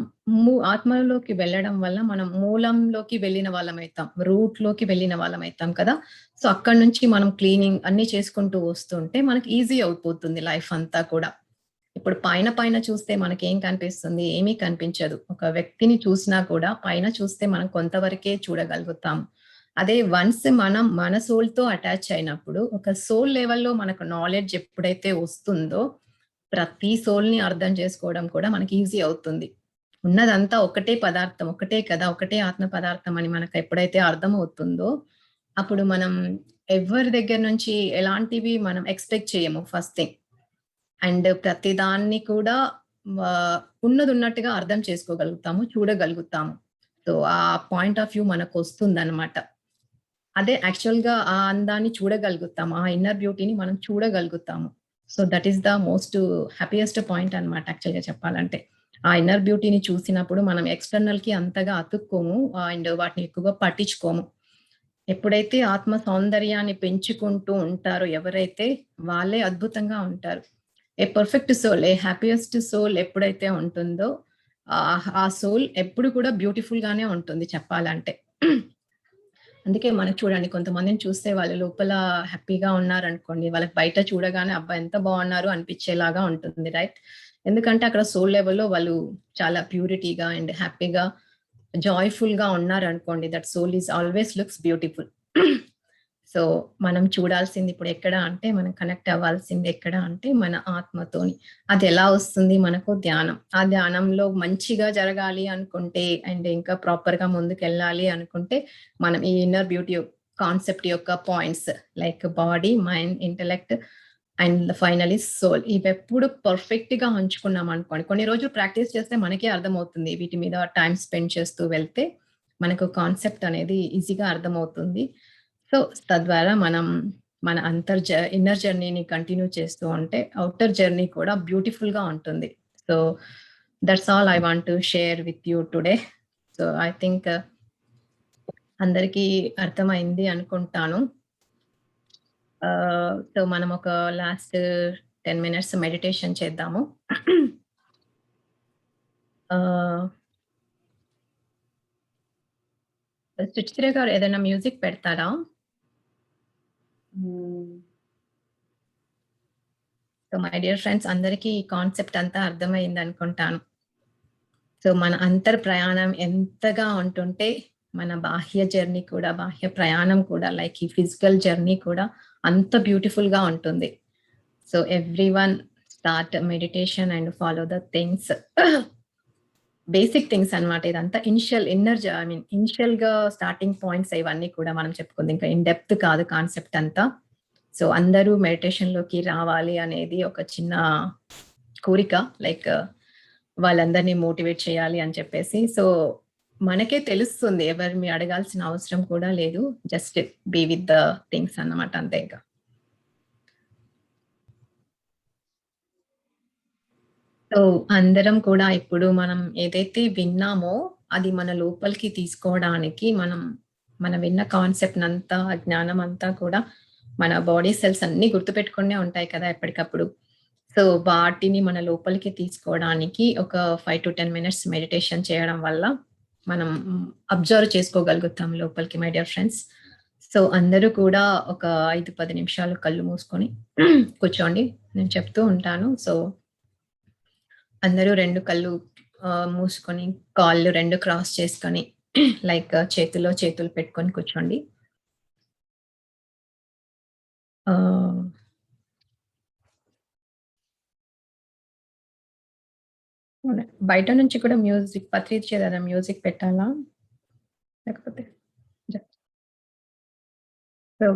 ఆత్మలోకి వెళ్ళడం వల్ల మనం మూలంలోకి వెళ్ళిన వాళ్ళమైతాం. రూట్‌లోకి వెళ్ళిన వాళ్ళమైతాం కదా! సో, అక్కడి నుంచి మనం క్లీనింగ్ అన్నీ చేసుకుంటూ వస్తుంటే మనకి ఈజీ అయిపోతుంది లైఫ్ అంతా కూడా. ఇప్పుడు పైన చూస్తే మనకేం కనిపిస్తుంది? ఏమీ కనిపించదు. ఒక వ్యక్తిని చూసినా కూడా పైన చూస్తే మనం కొంతవరకే చూడగలుగుతాం. అదే వన్స్ మనం మన సోల్‌తో అటాచ్ అయినప్పుడు, ఒక సోల్ లెవెల్‌లో మనకు నాలెడ్జ్ ఎప్పుడైతే వస్తుందో, ప్రతి సోల్‌ని అర్థం చేసుకోవడం కూడా మనకి ఈజీ అవుతుంది. ఉన్నదంతా ఒకటే పదార్థం, ఒకటే కదా! ఒకటే ఆత్మ పదార్థం అని మనకు ఎప్పుడైతే అర్థమవుతుందో, అప్పుడు మనం ఎవ్వరి దగ్గర నుంచి ఎలాంటివి మనం ఎక్స్‌పెక్ట్ చేయము ఫస్ట్ థింగ్. అండ్ ప్రతిదాన్ని కూడా ఉన్నదున్నట్టుగా అర్థం చేసుకోగలుగుతాము, చూడగలుగుతాము. సో, ఆ పాయింట్ ఆఫ్ వ్యూ మనకొస్తుందనమాట. అదే యాక్చువల్‌గా ఆ అందాన్ని చూడగలుగుతాము. ఆ ఇన్నర్ బ్యూటీని మనం చూడగలుగుతాము. So, that is the most happiest point అనమాట యాక్చువల్‌గా చెప్పాలంటే. ఆ ఇన్నర్ బ్యూటీని చూసినప్పుడు మనం ఎక్స్‌టర్నల్‌కి అంతగా అతుక్కోము. అండ్ వాటిని ఎక్కువగా పట్టించుకోము. ఎప్పుడైతే ఆత్మ సౌందర్యాన్ని పెంచుకుంటూ ఉంటారో ఎవరైతే, వాళ్ళే అద్భుతంగా ఉంటారు. A perfect soul, a happiest soul ఎప్పుడైతే ఉంటుందో, ఆ సోల్ ఎప్పుడు కూడా బ్యూటిఫుల్ గానే ఉంటుంది చెప్పాలంటే. అందుకే మనకు చూడండి కొంతమందిని చూస్తే వాళ్ళు లోపల హ్యాపీగా ఉన్నారనుకోండి, వాళ్ళకి బయట చూడగానే అబ్బా! ఎంత బాగున్నారు అనిపించేలాగా ఉంటుంది. రైట్? ఎందుకంటే అక్కడ సోల్ లెవెల్‌లో వాళ్ళు చాలా ప్యూరిటీగా అండ్ హ్యాపీగా జాయ్ఫుల్ గా ఉన్నారనుకోండి, that soul is always looks beautiful. So మనం చూడాల్సింది ఇప్పుడు ఎక్కడ అంటే, మనం కనెక్ట్ అవ్వాల్సింది ఎక్కడ అంటే మన ఆత్మతోని. అది ఎలా వస్తుంది మనకు? ధ్యానం. ఆ ధ్యానంలో మంచిగా జరగాలి అనుకుంటే అండ్ ఇంకా ప్రాపర్ గా ముందుకెళ్ళాలి అనుకుంటే మనం ఈ ఇన్నర్ బ్యూటీ కాన్సెప్ట్ యొక్క points like body, mind, intellect and finally soul, ఇవెప్పుడు పర్ఫెక్ట్ గా ఉంచుకున్నాం అనుకోండి, కొన్ని రోజులు ప్రాక్టీస్ చేస్తే మనకే అర్థమవుతుంది. వీటి మీద టైం స్పెండ్ చేస్తూ వెళ్తే మనకు కాన్సెప్ట్ అనేది ఈజీగా అర్థమవుతుంది. సో తద్వారా మనం మన ఇన్నర్ జర్నీని కంటిన్యూ చేస్తూ ఉంటే ఔటర్ జర్నీ కూడా బ్యూటిఫుల్ గా ఉంటుంది. So that's all I want to share with you today. So I think అందరికీ అర్థమైంది అనుకుంటాను. సో మనం ఒక లాస్ట్ 10 మినిట్స్ మెడిటేషన్ చేద్దాము. సుచిత్ర గారు ఏదైనా మ్యూజిక్ పెడతారా? సో మై డియర్ ఫ్రెండ్స్, అందరికీ ఈ కాన్సెప్ట్ అంతా అర్థమైంది అనుకుంటాను. సో మన అంతర్ ప్రయాణం ఎంతగా ఉంటుంటే మన బాహ్య జర్నీ కూడా, బాహ్య ప్రయాణం కూడా లైక్ ఈ ఫిజికల్ జర్నీ కూడా అంత బ్యూటిఫుల్ గా ఉంటుంది. So everyone start meditation and follow the things, basic things అన్నమాట. ఇదంతా ఇనిషియల్ గా స్టార్టింగ్ పాయింట్స్ ఇవన్నీ కూడా మనం చెప్పుకుంది. ఇంకా ఇన్ డెప్త్ కాదు కాన్సెప్ట్ అంతా. సో అందరూ మెడిటేషన్ లోకి రావాలి అనేది ఒక చిన్న కోరిక, లైక్ వాళ్ళందరినీ మోటివేట్ చేయాలి అని చెప్పేసి. సో మనకే తెలుస్తుంది, ఎవరిని అడగాల్సిన అవసరం కూడా లేదు. Just be with the things అన్నమాట, అంతే. ఇంకా సో అందరం కూడా ఇప్పుడు మనం ఏదైతే విన్నామో అది మన లోపలికి తీసుకోవడానికి మనం విన్న కాన్సెప్ట్ అంతా, జ్ఞానం అంతా కూడా మన బాడీ సెల్స్ అన్ని గుర్తుపెట్టుకునే ఉంటాయి కదా ఎప్పటికప్పుడు. సో వాటిని మన లోపలికి తీసుకోవడానికి ఒక 5 to 10 మినిట్స్ మెడిటేషన్ చేయడం వల్ల మనం అబ్జర్వ్ చేసుకోగలుగుతాం లోపలికి, మై డియర్ ఫ్రెండ్స్. సో అందరూ కూడా ఒక 5-10 నిమిషాలు కళ్ళు మూసుకొని కూర్చోండి. నేను చెప్తూ ఉంటాను. సో అందరూ 2 కళ్ళు మూసుకొని, కాళ్ళు 2 క్రాస్ చేసుకొని లైక్ చేతిలో చేతులు పెట్టుకొని కూర్చోండి. ఆహ్, బయట నుంచి కూడా మ్యూజిక్, పత్రిక ఏదైనా మ్యూజిక్ పెట్టాలా? లేకపోతే జస్ట్ సో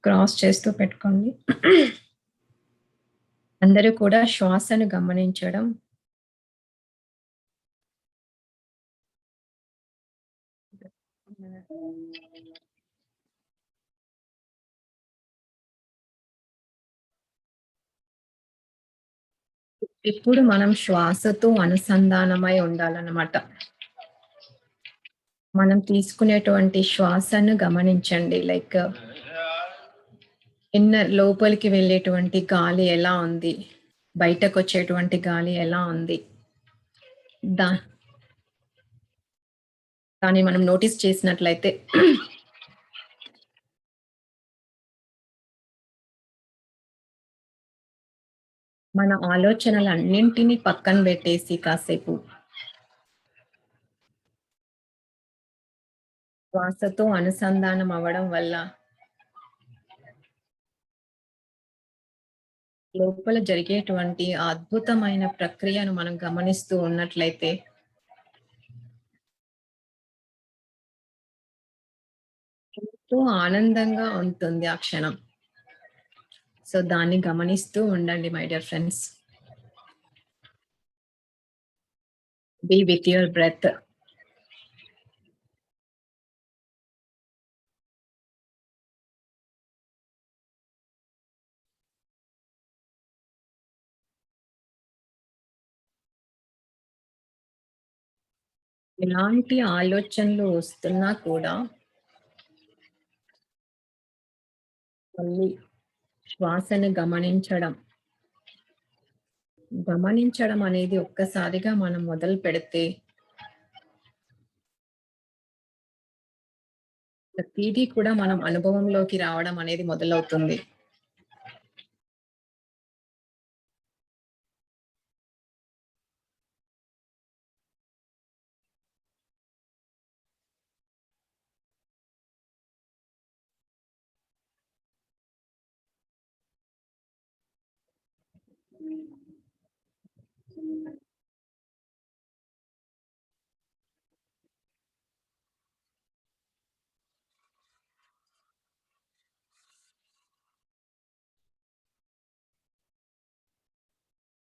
క్రాస్ చేస్తూ పెట్టుకోండి. అందరూ కూడా శ్వాసను గమనించడం. ఇప్పుడు మనం శ్వాసతో అనుసంధానమై ఉండాలన్నమాట. మనం తీసుకునేటువంటి శ్వాసను గమనించండి. లైక్ ఇన్నర్ లోపలికి వెళ్ళేటువంటి గాలి ఎలా ఉంది? బయటకొచ్చేటువంటి గాలి ఎలా ఉంది? దా దాన్ని మనం నోటీస్ చేసినట్లయితే మన ఆలోచనలన్నింటినీ పక్కన పెట్టేసి కాసేపు శ్వాసతో అనుసంధానం అవ్వడం వల్ల లోపల జరిగేటువంటి ఆ అద్భుతమైన ప్రక్రియను మనం గమనిస్తూ ఉన్నట్లయితే ఎంతో ఆనందంగా ఉంటుంది ఆ క్షణం. సో దాన్ని గమనిస్తూ ఉండండి, my dear friends. Be with your breath. ఎలాంటి ఆలోచనలు వస్తున్నా కూడా మళ్ళీ శ్వాసను గమనించడం అనేది ఒక్కసారిగా మనం మొదలు పెడితే ప్రతీదీ కూడా మనం అనుభవంలోకి రావడం అనేది మొదలవుతుంది.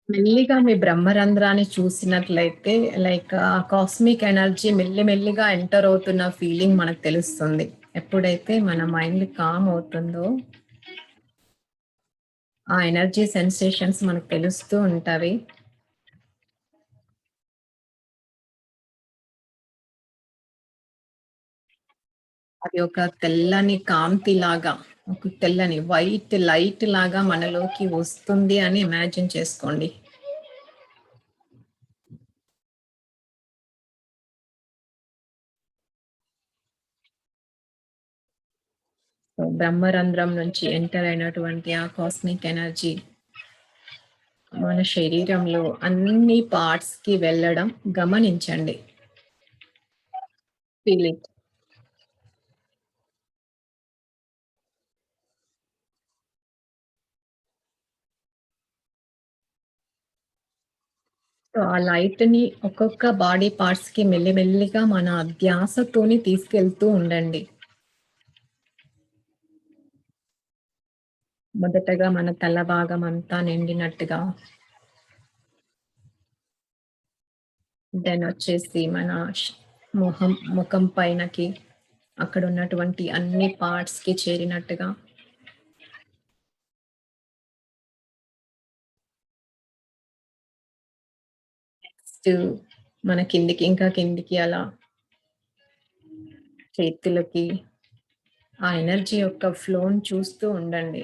మెల్లిగా మీ బ్రహ్మరంధ్రాన్ని చూసినట్లయితే లైక్ ఆ కాస్మిక్ ఎనర్జీ మెల్లిగా ఎంటర్ అవుతున్న ఫీలింగ్ మనకు తెలుస్తుంది. ఎప్పుడైతే మన మైండ్ కామ్ అవుతుందో, ఆ ఎనర్జీ సెన్సేషన్స్ మనకు తెలుస్తూ ఉంటవి. అది ఒక తెల్లని కాంతిలాగా, ఒక తెల్లని వైట్ లైట్ లాగా మనలోకి వస్తుంది అని ఇమాజిన్ చేసుకోండి. సో, బ్రహ్మరంధ్రం నుంచి ఎంటర్ అయినటువంటి ఆ కాస్మిక్ ఎనర్జీ మన శరీరంలో అన్ని పార్ట్స్‌కి వెళ్ళడం గమనించండి. Feel it. సో, ఆ లైట్‌ని ఒక్కొక్క బాడీ పార్ట్స్‌కి మెల్లిగా మన ధ్యాసతోని తీసుకెళ్తూ ఉండండి. మొదటగా మన తల భాగం అంతా నిండినట్టుగా, దెన్ వచ్చేసి మన ముఖం పైనకి, అక్కడ ఉన్నటువంటి అన్ని పార్ట్స్‌కి చేరినట్టుగా, నెక్స్ట్ మన కిందికి ఇంకా కిందికి అలా చేతులకి ఆ ఎనర్జీ యొక్క ఫ్లోని చూస్తూ ఉండండి.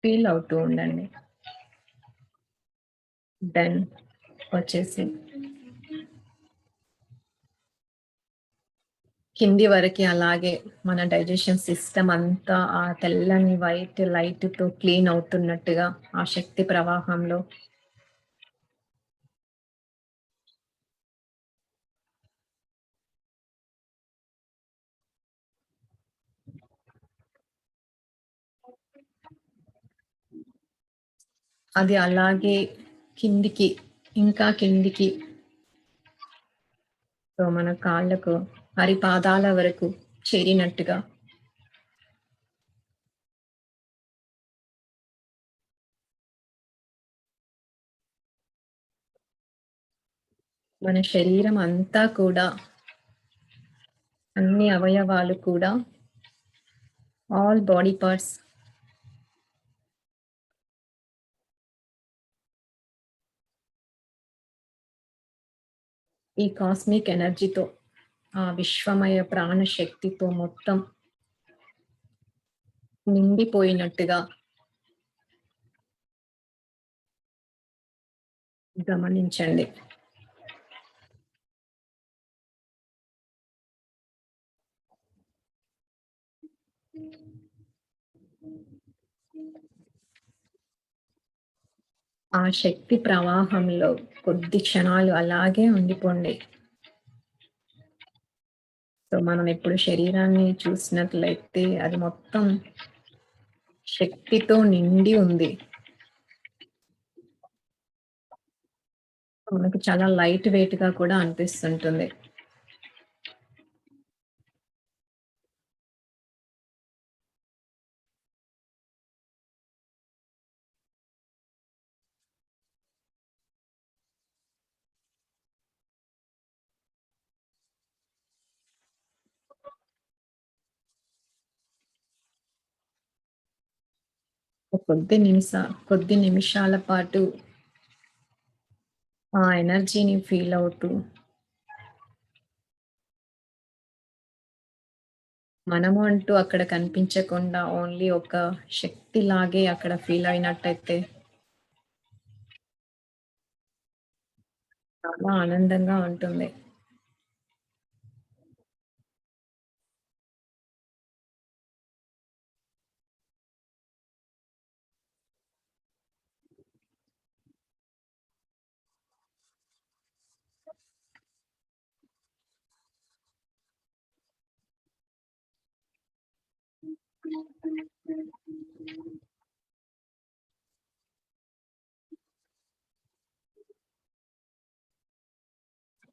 ఫీల్ అవుతూ ఉండండి. దెన్ వచ్చేసి కింది వరకి అలాగే మన డైజెషన్ సిస్టమ్ అంతా ఆ తెల్లని వైట్ లైట్‌తో క్లీన్ అవుతున్నట్టుగా ఆ శక్తి ప్రవాహంలో అది అలాగే కిందికి, ఇంకా కిందికి, సో మన కాళ్ళకు, అరిపాదాల వరకు చేరినట్టుగా మన శరీరం అంతా కూడా, అన్ని అవయవాలు కూడా, ఆల్ బాడీ పార్ట్స్ ఈ కాస్మిక్ ఎనర్జీతో, ఆ విశ్వమయ ప్రాణ శక్తితో మొత్తం నిండిపోయినట్టుగా గమనించండి. ఆ శక్తి ప్రవాహంలో కొద్ది క్షణాలు అలాగే ఉండిపోండి. సో, మనం ఇప్పుడు శరీరాన్ని చూసినట్లయితే అది మొత్తం శక్తితో నిండి ఉంది. మనకు చాలా లైట్ వెయిట్‌గా కూడా అనిపిస్తుంటుంది. ఒక కొద్ది నిమిషాల పాటు ఆ ఎనర్జీని ఫీల్ అవుతూ, మనము అంటూ అక్కడ కనిపించకుండా ఓన్లీ ఒక శక్తిలాగే అక్కడ ఫీల్ అయినట్టయితే చాలా ఆనందంగా ఉంటుంది.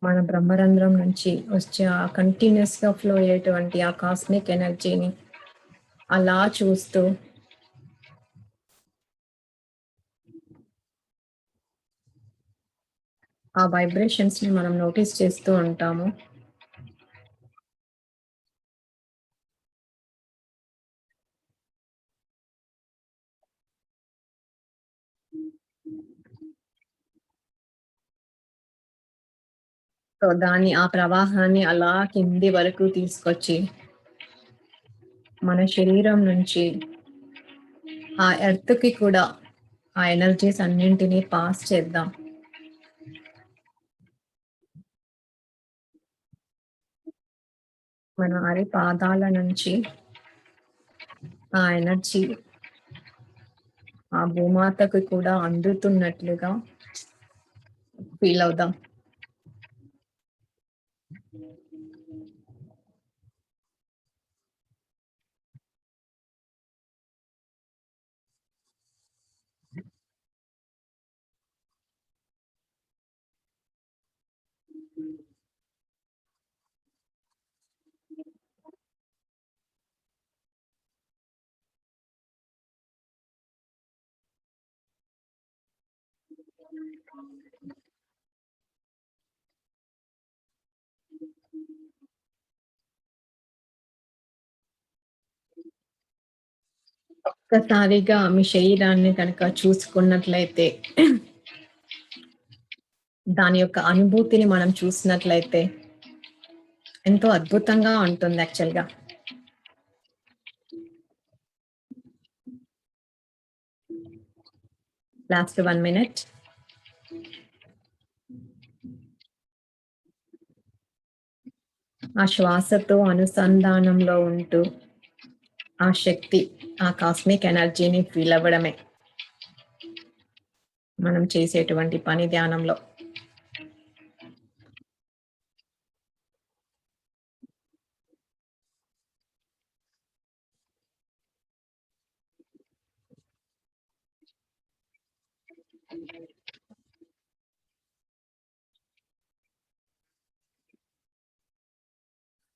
మన బ్రహ్మరంధ్రం నుంచి వచ్చే ఆ కంటిన్యూస్ గా ఫ్లో అయ్యేటువంటి ఆ కాస్మిక్ ఎనర్జీని అలా చూస్తూ ఆ వైబ్రేషన్స్ ని మనం నోటీస్ చేస్తూ ఉంటాము. సో దాన్ని ఆ ప్రవాహాన్ని అలా కింది వరకు తీసుకొచ్చి మన శరీరం నుంచి ఆ ఎర్త్ కి కూడా ఆ ఎనర్జీస్ అన్నింటినీ పాస్ చేద్దాం. మన అరి పాదాల నుంచి ఆ ఎనర్జీ ఆ భూమాతకు కూడా అందుతున్నట్లుగా ఫీల్ అవుదాం. ఒక్కసారిగా మీ శరీరాన్ని కనుక చూసుకున్నట్లయితే దాని యొక్క అనుభూతిని మనం చూసినట్లయితే ఎంతో అద్భుతంగా ఉంటుంది యాక్చువల్గా. Last 1 minute. ఆ శ్వాసతో అనుసంధానంలో ఉంటూ ఆ శక్తి ఆ కాస్మిక్ ఎనర్జీని ఫీల్ అవ్వడమే మనం చేసేటువంటి పని ధ్యానంలో.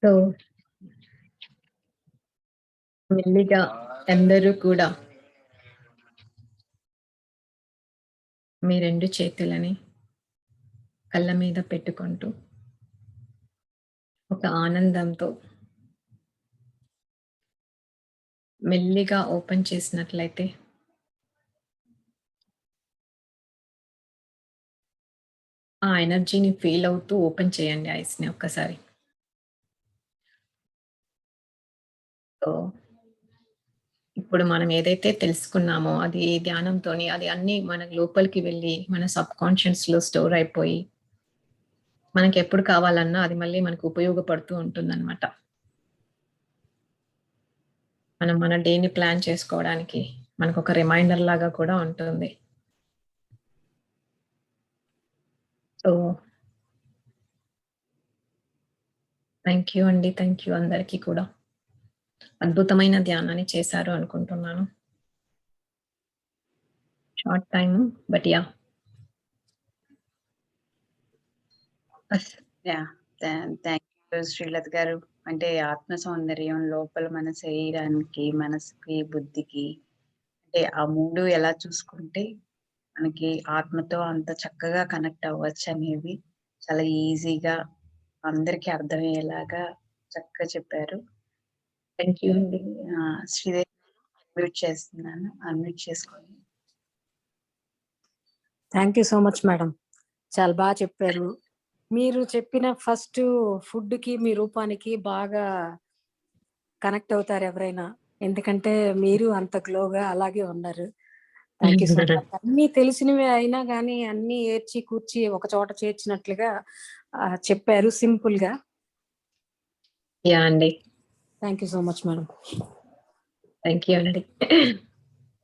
సో మెల్లిగా అందరూ కూడా మీ 2 చేతులని కళ్ళ మీద పెట్టుకుంటూ ఒక ఆనందంతో మెల్లిగా ఓపెన్ చేసినట్లయితే ఆ ఎనర్జీని ఫీల్ అవుతూ ఓపెన్ చేయండి ఐస్‌ని ఒక్కసారి. సో ఇప్పుడు మనం ఏదైతే తెలుసుకున్నామో అది ధ్యానంతోని అది అన్నీ మన లోపలికి వెళ్ళి మన సబ్‌కాన్షియస్‌లో స్టోర్ అయిపోయి మనకెప్పుడు కావాలన్నా అది మళ్ళీ మనకు ఉపయోగపడుతూ ఉంటుందన్నమాట. మనం మన డేని ప్లాన్ చేసుకోవడానికి మనకొక రిమైండర్ లాగా కూడా ఉంటుంది. సో థాంక్ యూ అండి. థాంక్ యూ అందరికీ కూడా. అద్భుతమైన ధ్యానాన్ని చేశారు అనుకుంటున్నాను. Short time but yeah! Us yeah! Thank you Srilatha garu. అంటే ఆత్మ సౌందర్యం లోపల మన శరీరానికి, మనసుకి, బుద్ధికి అంటే ఆ 3 ఎలా చూసుకుంటే మనకి ఆత్మతో అంత చక్కగా కనెక్ట్ అవ్వచ్చనేది చాలా ఈజీగా అందరికీ అర్థమయ్యేలాగా చక్కగా చెప్పారు. థాంక్ యూ అండి. శ్రీదేవి అన్మ్యూట్ చేస్తున్నాను. అన్మ్యూట్ చేసుకోండి. Thank you so much madam. చాలా బాగా చెప్పారు. మీరు చెప్పిన ఫస్ట్ ఫుడ్‌కి, మీ రూపానికి బాగా కనెక్ట్ అవుతారు ఎవరైనా. ఎందుకంటే మీరు అంత గ్లోగా అలాగే ఉన్నారు. Thank you so much. అన్నీ తెలిసినవే అయినా గానీ అన్నీ ఏర్చి కూర్చి ఒక చోట చేర్చినట్లుగా చెప్పారు సింపుల్‌గా. యాహ్! అండి. Thank you so much madam. Thank you అండి.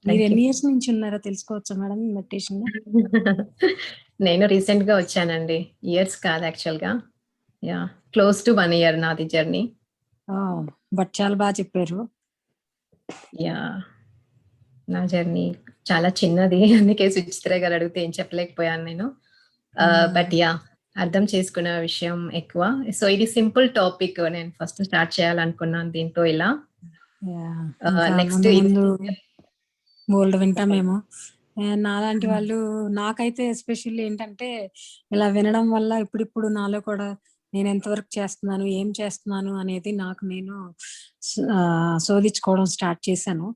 మీరు థాంక్ యూ. ఎన్ని ఇయర్స్ నుంచి ఉన్నారో తెలుసుకోవచ్చా మేడం మెడిటేషన్‌లో? నేను రీసెంట్‌గా వచ్చానండి. ఇయర్స్ కాదు యాక్చువల్‌గా. యాహ్! క్లోజ్ టు 1 ఇయర్ నాది జర్నీ. ఓహ్! బట్ చాలా బాగా చెప్పారు. యాహ్! నా జర్నీ చాలా చిన్నది. అందుకే సుచిత్ర గారు అడిగితే ఏం చెప్పలేకపోయాను నేను. But yeah! అర్థం చేసుకునే విషయం ఎక్కువ. సో ఇది సింపుల్ టాపిక్. నేను ఫస్ట్ స్టార్ట్ చేయాలనుకున్నాను దీంతో ఇలా. Yeah. ఇంకా నెక్స్ట్ ముందు బోల్డ్ వింటామేమో. నాలాంటి వాళ్ళు నాకైతే ఎస్పెషల్లీ ఏంటంటే ఇలా వినడం వల్ల ఇప్పుడిప్పుడు నాలో కూడా నేను ఎంతవరకు చేస్తున్నాను, ఏం చేస్తున్నాను అనేది నాకు నేను శోధించుకోవడం స్టార్ట్ చేశాను.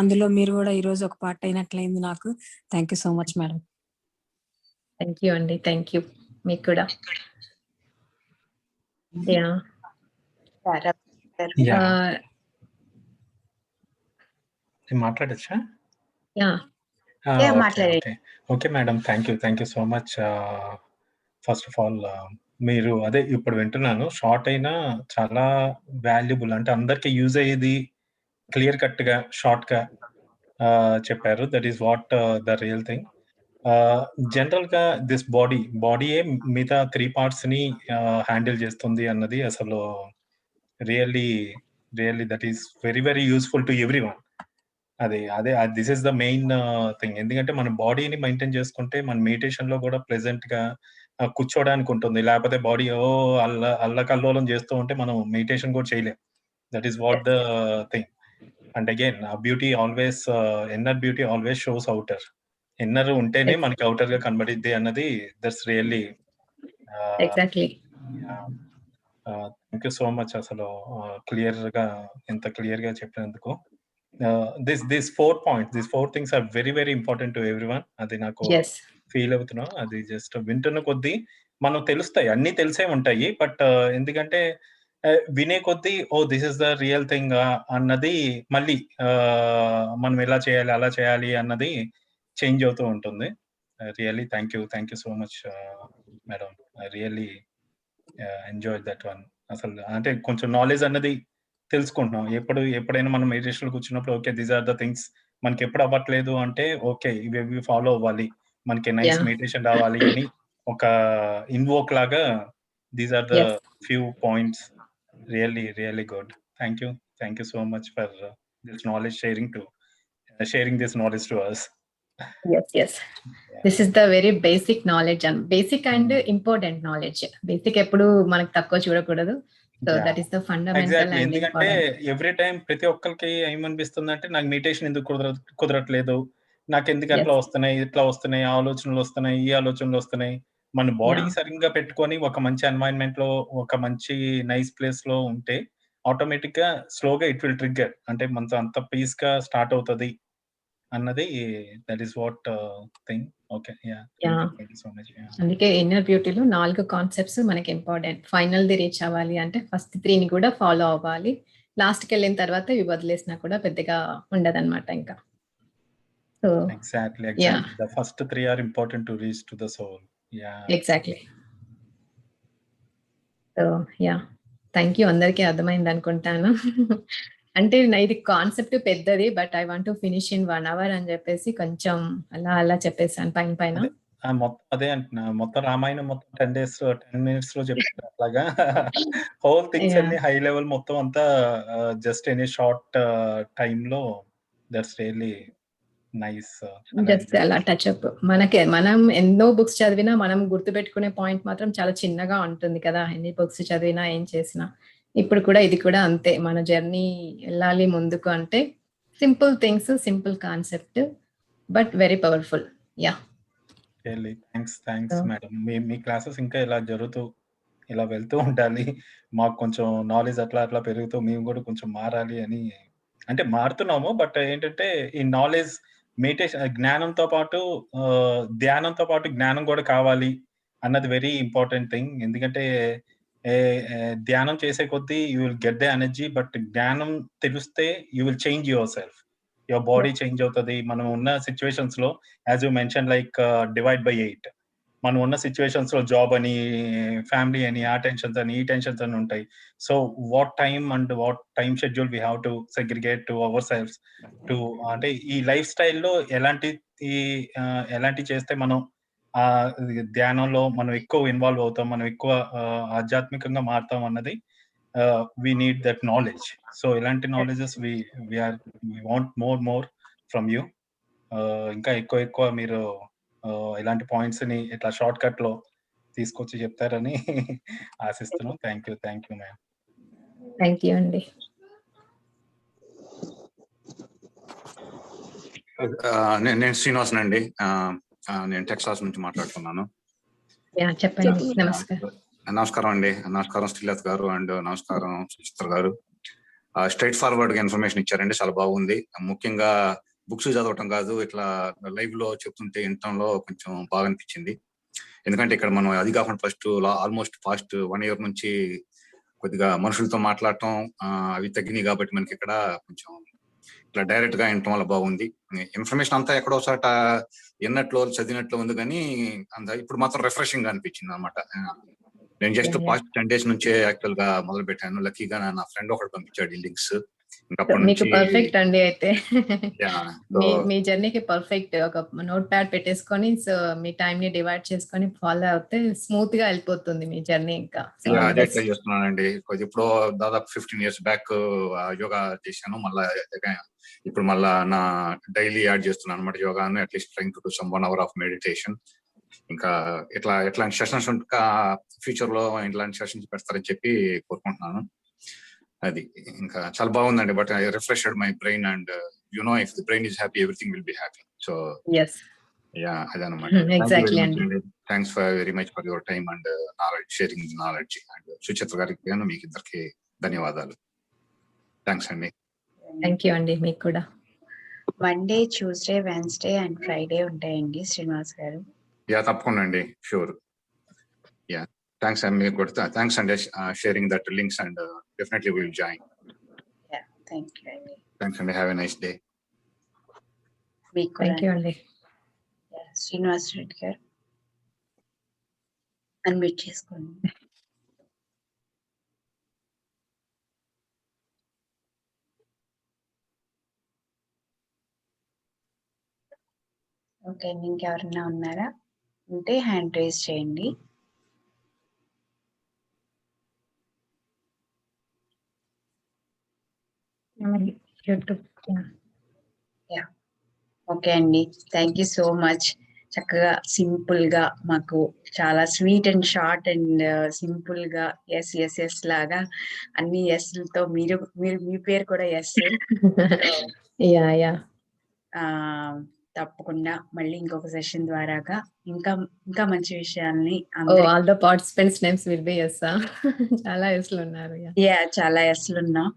అందులో మీరు కూడా ఈ రోజు ఒక పార్ట్ అయినట్లయింది నాకు. Thank you so much madam. Thank you అండి. థ్యాంక్ యూ మీకు కూడా. యా మాట్లాడచ్చా? మాట్లాడండి. Okay madam, thank you so much. First of all మీరు అదే ఇప్పుడు వింటున్నాను, షార్ట్ అయినా చాలా వాల్యుబుల్, అంటే అందరికి యూజ్ అయ్యేది, క్లియర్ కట్ గా షార్ట్ గా చెప్పారు. That is what the real thing. General గా దిస్ బాడీయే మిగతా 3 పార్ట్స్ ని హ్యాండిల్ చేస్తుంది అన్నది అసలు really that is very useful to everyone. అదే this is the main thing. ఎందుకంటే మన బాడీని మెయింటైన్ చేసుకుంటే మన మెడిటేషన్ లో కూడా ప్లెజెంట్ గా కూర్చోడానికి ఉంటుంది. లేకపోతే బాడీ అల్లకల్లోలం చేస్తూ ఉంటే మనం మెడిటేషన్ కూడా చేయలేం. That is what the thing. And again beauty always, inner beauty always shows outer. Inner ఉంటేనే మనకి అవుటర్ గా కనబడిద్ది అన్నది that's really exactly. Thank you so much అసలు ఎంత క్లియర్ గా చెప్పినందుకు. These 4 points, these 4 things are very important to everyone. అది నాకు ఫీల్ అవుతున్నా. అది జస్ట్ వింటున్న కొద్దీ మనం తెలుస్తాయి, అన్ని తెలిసే ఉంటాయి. బట్ ఎందుకంటే వినే కొద్దీ this is the real thing అన్నది మళ్ళీ మనం ఎలా చేయాలి, అలా చేయాలి అన్నది చేంజ్ అవుతూ ఉంటుంది. Really thank you so much madam. I really enjoy that one. అసలు అంటే కొంచెం నాలెడ్జ్ అన్నది తెలుసుకుంటున్నాం. ఎప్పుడైనా మనం మెడిటేషన్ కూర్చున్నప్పుడు okay these are the things మనకి ఎప్పుడు అవ్వట్లేదు అంటే ఓకే ఇవి ఫాలో అవ్వాలి, మనకి నైస్ మెడిటేషన్ రావాలి అని ఒక ఇన్వోక్ లాగా these are the few points. Really good. Thank you so much for this knowledge sharing this knowledge to us. Yes. This is the very basic knowledge and basic and important knowledge. Basic ఎప్పుడు మనకు తక్కువ చూడకూడదు. So that is the fundamental and ఎందుకంటే ఎవ్రీ టైం ప్రతి ఒక్కరికి ఏమనిపిస్తుందంటే నాకు మెడిటేషన్ ఎందుకు కుదరట్లేదు, నాకు ఎందుకు అట్లా వస్తున్నాయి, ఇట్లా వస్తున్నాయి, ఈ ఆలోచనలు వస్తున్నాయి. మన బాడీ సరిగ్గా పెట్టుకొని ఒక మంచి ఎన్వైరన్మెంట్ లో, ఒక మంచి నైస్ ప్లేస్ లో ఉంటే ఆటోమేటిక్ గా స్లోగా ఇట్ విల్ ట్రిగ్గర్. అంటే మనతో అంత పీస్ గా స్టార్ట్ అవుతుంది అన్నది that is what thing. Okay so much. అందుకే ఇన్నర్ బ్యూటీలో 4 కాన్సెప్ట్స్ మనకి ఇంపార్టెంట్. ఫైనల్ ది రీచ్ అవ్వాలి అంటే ఫస్ట్ 3ని కూడా ఫాలో అవ్వాలి. లాస్ట్ కి వెళ్ళిన తర్వాత ఇవి వదిలేసినా కూడా పెద్దగా ఉండదన్నమాట ఇంకా. So exactly the first 3 are important to reach to the soul. Exactly. So thank you. అందరికీ అర్థమైంది అనుకుంటాను. అంటే ఇది కాన్సెప్ట్ పెద్దది, but I want to finish in 1 hour అని చెప్పేసి కొంచెం అలా చెప్పేసాను పైన. అదే అంటున్నా, మొత్తం రామాయణం మొత్తం 10 minutes లో చెప్తారు అట్లాగా. హోల్ థింగ్స్ అన్ని హై లెవెల్ మొత్తం అంతా జస్ట్ ఎనీ షార్ట్ టైమ్ లో. That's really nice. జస్ట్ అలా టచ్ అప్. మనం ఎన్నో బుక్స్ చదివినా మనం గుర్తుపెట్టుకునే పాయింట్ మాత్రం చాలా చిన్నగా ఉంటుంది కదా, ఎన్ని బుక్స్ చదివినా ఏం చేసినా. ఇప్పుడు కూడా ఇది కూడా అంతే. మన జర్నీ వెళ్ళాలి ముందుకు అంటే simple things, simple concept, but very powerful. Thanks madam. Me classes ఇంకా ఇలా వెళ్తూ ఉండాలి. మాకు కొంచెం నాలెడ్జ్ అట్లా పెరుగుతూ మేము కూడా కొంచెం మారాలి అని, అంటే మారుతున్నాము. బట్ ఏంటంటే ఈ నాలెడ్జ్ మెడిటేషన్ జ్ఞానంతో పాటు ధ్యానంతో పాటు జ్ఞానం కూడా కావాలి అన్నది వెరీ ఇంపార్టెంట్ థింగ్. ఎందుకంటే ధ్యానం చేసే కొద్దీ you will get the energy, but జ్ఞానం తెలిస్తే you will change your self. Your body change అవుతుంది. మనం ఉన్న సిచ్యువేషన్స్ లో as you mention like divide by 8. మనం ఉన్న సిచ్యువేషన్స్ లో జాబ్ అని, ఫ్యామిలీ అని, ఆ టెన్షన్స్ అని, ఈ టెన్షన్స్ అని ఉంటాయి. So what time schedule we have to segregate to our selves to, అంటే ఈ లైఫ్ స్టైల్లో ఎలాంటి చేస్తే మనం ఆ ధ్యానంలో మనం ఎక్కువ ఇన్వాల్వ్ అవుతాం, మనం ఎక్కువ ఆధ్యాత్మికంగా మారుతాం అన్నది we need that knowledge. So ఇలాంటి knowledges we want more from you. ఇంకా ఎక్కువ మీరు ఇలాంటి పాయింట్స్‌ని ఇట్లా షార్ట్‌కట్‌లో తీసుకొచ్చి చెప్తారని ఆశిస్తున్నాం. Thank you ma'am. Thank you అండి. నేను శ్రీనివాసన్ అండి. నేను టెక్సాస్ నుంచి మాట్లాడుతున్నాను. చెప్పండి. నమస్కారం. నమస్కారం అండి. నమస్కారం శ్రీలత గారు అండ్ నమస్కారం సుచిత్ర గారు. స్ట్రైట్ ఫార్వర్డ్ గా ఇన్ఫర్మేషన్ ఇచ్చారండి, చాలా బాగుంది. ముఖ్యంగా బుక్స్ చదవటం కాదు, ఇట్లా లైవ్ లో చెప్తుంటే వినటంలో కొంచెం బాగా అనిపించింది. ఎందుకంటే ఇక్కడ మనం అది కాకుండా ఆల్మోస్ట్ ఫాస్ట్ 1 year నుంచి కొద్దిగా మనుషులతో మాట్లాడటం అవి తగ్గినాయి కాబట్టి మనకి ఇక్కడ కొంచెం ఇట్లా డైరెక్ట్ గా వినటం వల్ల బాగుంది. ఇన్ఫర్మేషన్ అంతా ఎక్కడో చోట విన్నట్లు చదివినట్లు ఉంది, కానీ అంత ఇప్పుడు మాత్రం రిఫ్రెషింగ్ గా అనిపించింది అనమాట. నేను జస్ట్ పాస్ట్ 10 days నుంచే యాక్చువల్ గా మొదలు పెట్టాను. లక్కీగా నా ఫ్రెండ్ ఒకటి పంపించాడు ఈ లింక్స్. మీకు పర్ఫెక్ట్ అండి. అయితే మీ జర్నీకి పర్ఫెక్ట్. ఒక నోట్ ప్యాడ్ పెట్టేసుకొని సో మీ టైం ని డివైడ్ చేసుకొని ఫాలో అవుతే స్మూత్ గా వెళ్ళిపోతుంది మీ జర్నీ. ఇంకా అదే ట్రై చేస్తున్నానండి. ఇప్పుడు దాదాపు 15 years బ్యాక్ యోగా చేశాను. మళ్ళా ఇప్పుడు మళ్ళా నా డైలీ యాడ్ చేస్తున్నాను అనమాట యోగాను. At least trying to do some 1 hour of meditation. ఇంకా ఇట్లాంటి సెషన్స్ ఫ్యూచర్ లో ఇట్లాంటి సెషన్స్ పెడతారని చెప్పి కోరుకుంటున్నాను. అది ఇంకా చాలా బాగుందండి. But I refreshed my brain and if the brain is happy everything will be happy. So అదనమాట. Thanks very much for your time and sharing knowledge. And Suchitra గారికి మీకు ఇద్దరికి ధన్యవాదాలు. థ్యాంక్స్ అండి. థ్యాంక్ యూ అండి. మీకు కూడా. Monday, Tuesday, Wednesday and Friday ఉంటాయండి శ్రీనివాస్ గారు. తప్పకుండా అండి. Sure. Thanks, and thanks and sharing that links, and definitely we'll join. Thank you, Andy. Thanks, and have a nice day. Thank you, Andy. Srinivas Reddy garu unmute cheskondi. Okay, ఇంకెవరన్నా ఉన్నారా? ఉంటే హ్యాండ్ రైజ్ చేయండి. ఓకే అండి. Thank you so much. చక్కగా సింపుల్ గా మాకు చాలా sweet and short and simple గా ఎస్ లాగా అన్ని ఎస్లతో మీరు మీ పేరు కూడా ఎస్. తప్పకుండా మళ్ళీ ఇంకొక సెషన్ ద్వారాగా ఇంకా మంచి విషయాల్ని all the participants names will be S. చాలా ఎస్లు ఉన్నారు. చాలా ఎస్లు ఉన్నాం.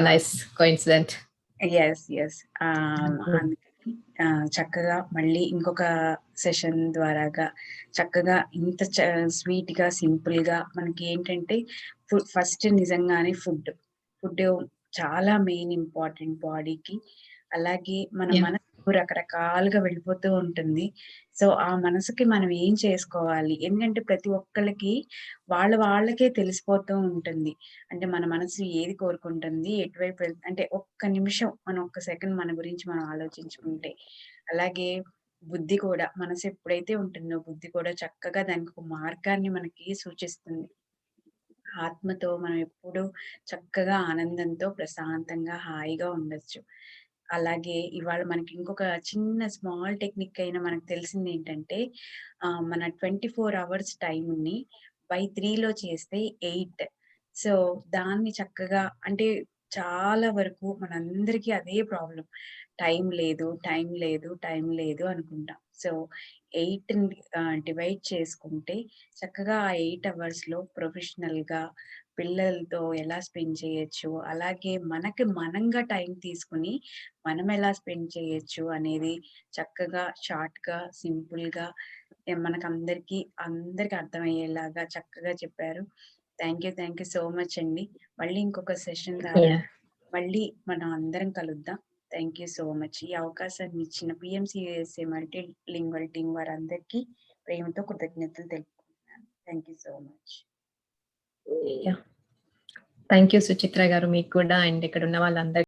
Nice coincident. ఎస్ చక్కగా మళ్ళీ ఇంకొక సెషన్ ద్వారాగా చక్కగా ఇంత స్వీట్ గా సింపుల్ గా మనకి ఏంటంటే ఫస్ట్ నిజంగానే ఫుడ్ చాలా మెయిన్ ఇంపార్టెంట్ బాడీకి. అలాగే మన మనసు రకరకాలుగా వెళ్ళిపోతూ ఉంటుంది. సో ఆ మనసుకి మనం ఏం చేసుకోవాలి, ఎందుకంటే ప్రతి ఒక్కరికి వాళ్ళకే తెలిసిపోతూ ఉంటుంది. అంటే మన మనసు ఏది కోరుకుంటుంది, ఎటువైపు అంటే ఒక్క నిమిషం మనం ఒక్క సెకండ్ మన గురించి మనం ఆలోచించుకుంటే. అలాగే బుద్ధి కూడా, మనసు ఎప్పుడైతే ఉంటుందో బుద్ధి కూడా చక్కగా దానికి ఒక మార్గాన్ని మనకి సూచిస్తుంది. ఆత్మతో మనం ఎప్పుడు చక్కగా ఆనందంతో ప్రశాంతంగా హాయిగా ఉండొచ్చు. అలాగే ఇవాళ మనకి ఇంకొక చిన్న స్మాల్ టెక్నిక్ అయినా మనకు తెలిసింది ఏంటంటే మన 24 hours టైంని by 3 చేస్తే 8. సో దాన్ని చక్కగా అంటే చాలా వరకు మనందరికీ అదే ప్రాబ్లం, టైం లేదు అనుకుంటాం. సో 8 డివైడ్ చేసుకుంటే చక్కగా ఆ 8 hours ప్రొఫెషనల్ గా పిల్లలతో ఎలా స్పెండ్ చేయొచ్చు, అలాగే మనంగా టైం తీసుకుని మనం ఎలా స్పెండ్ చేయొచ్చు అనేది చక్కగా షార్ట్ గా సింపుల్ గా అందరికి అర్థమయ్యేలాగా చక్కగా చెప్పారు. థ్యాంక్ యూ సో మచ్ అండి. మళ్ళీ ఇంకొక సెషన్ ద్వారా మళ్ళీ మనం అందరం కలుద్దాం. Thank you so much. ఈ అవకాశాన్ని ఇచ్చిన PMCUSA మల్టీలింగ్వల్ టీం వారందరికీ ప్రేమతో కృతజ్ఞతలు తెలుపుకుంటున్నాను. Thank you so much. Thank you Suchitra గారు. మీకు కూడా అండ్ ఇక్కడ ఉన్న వాళ్ళందరికీ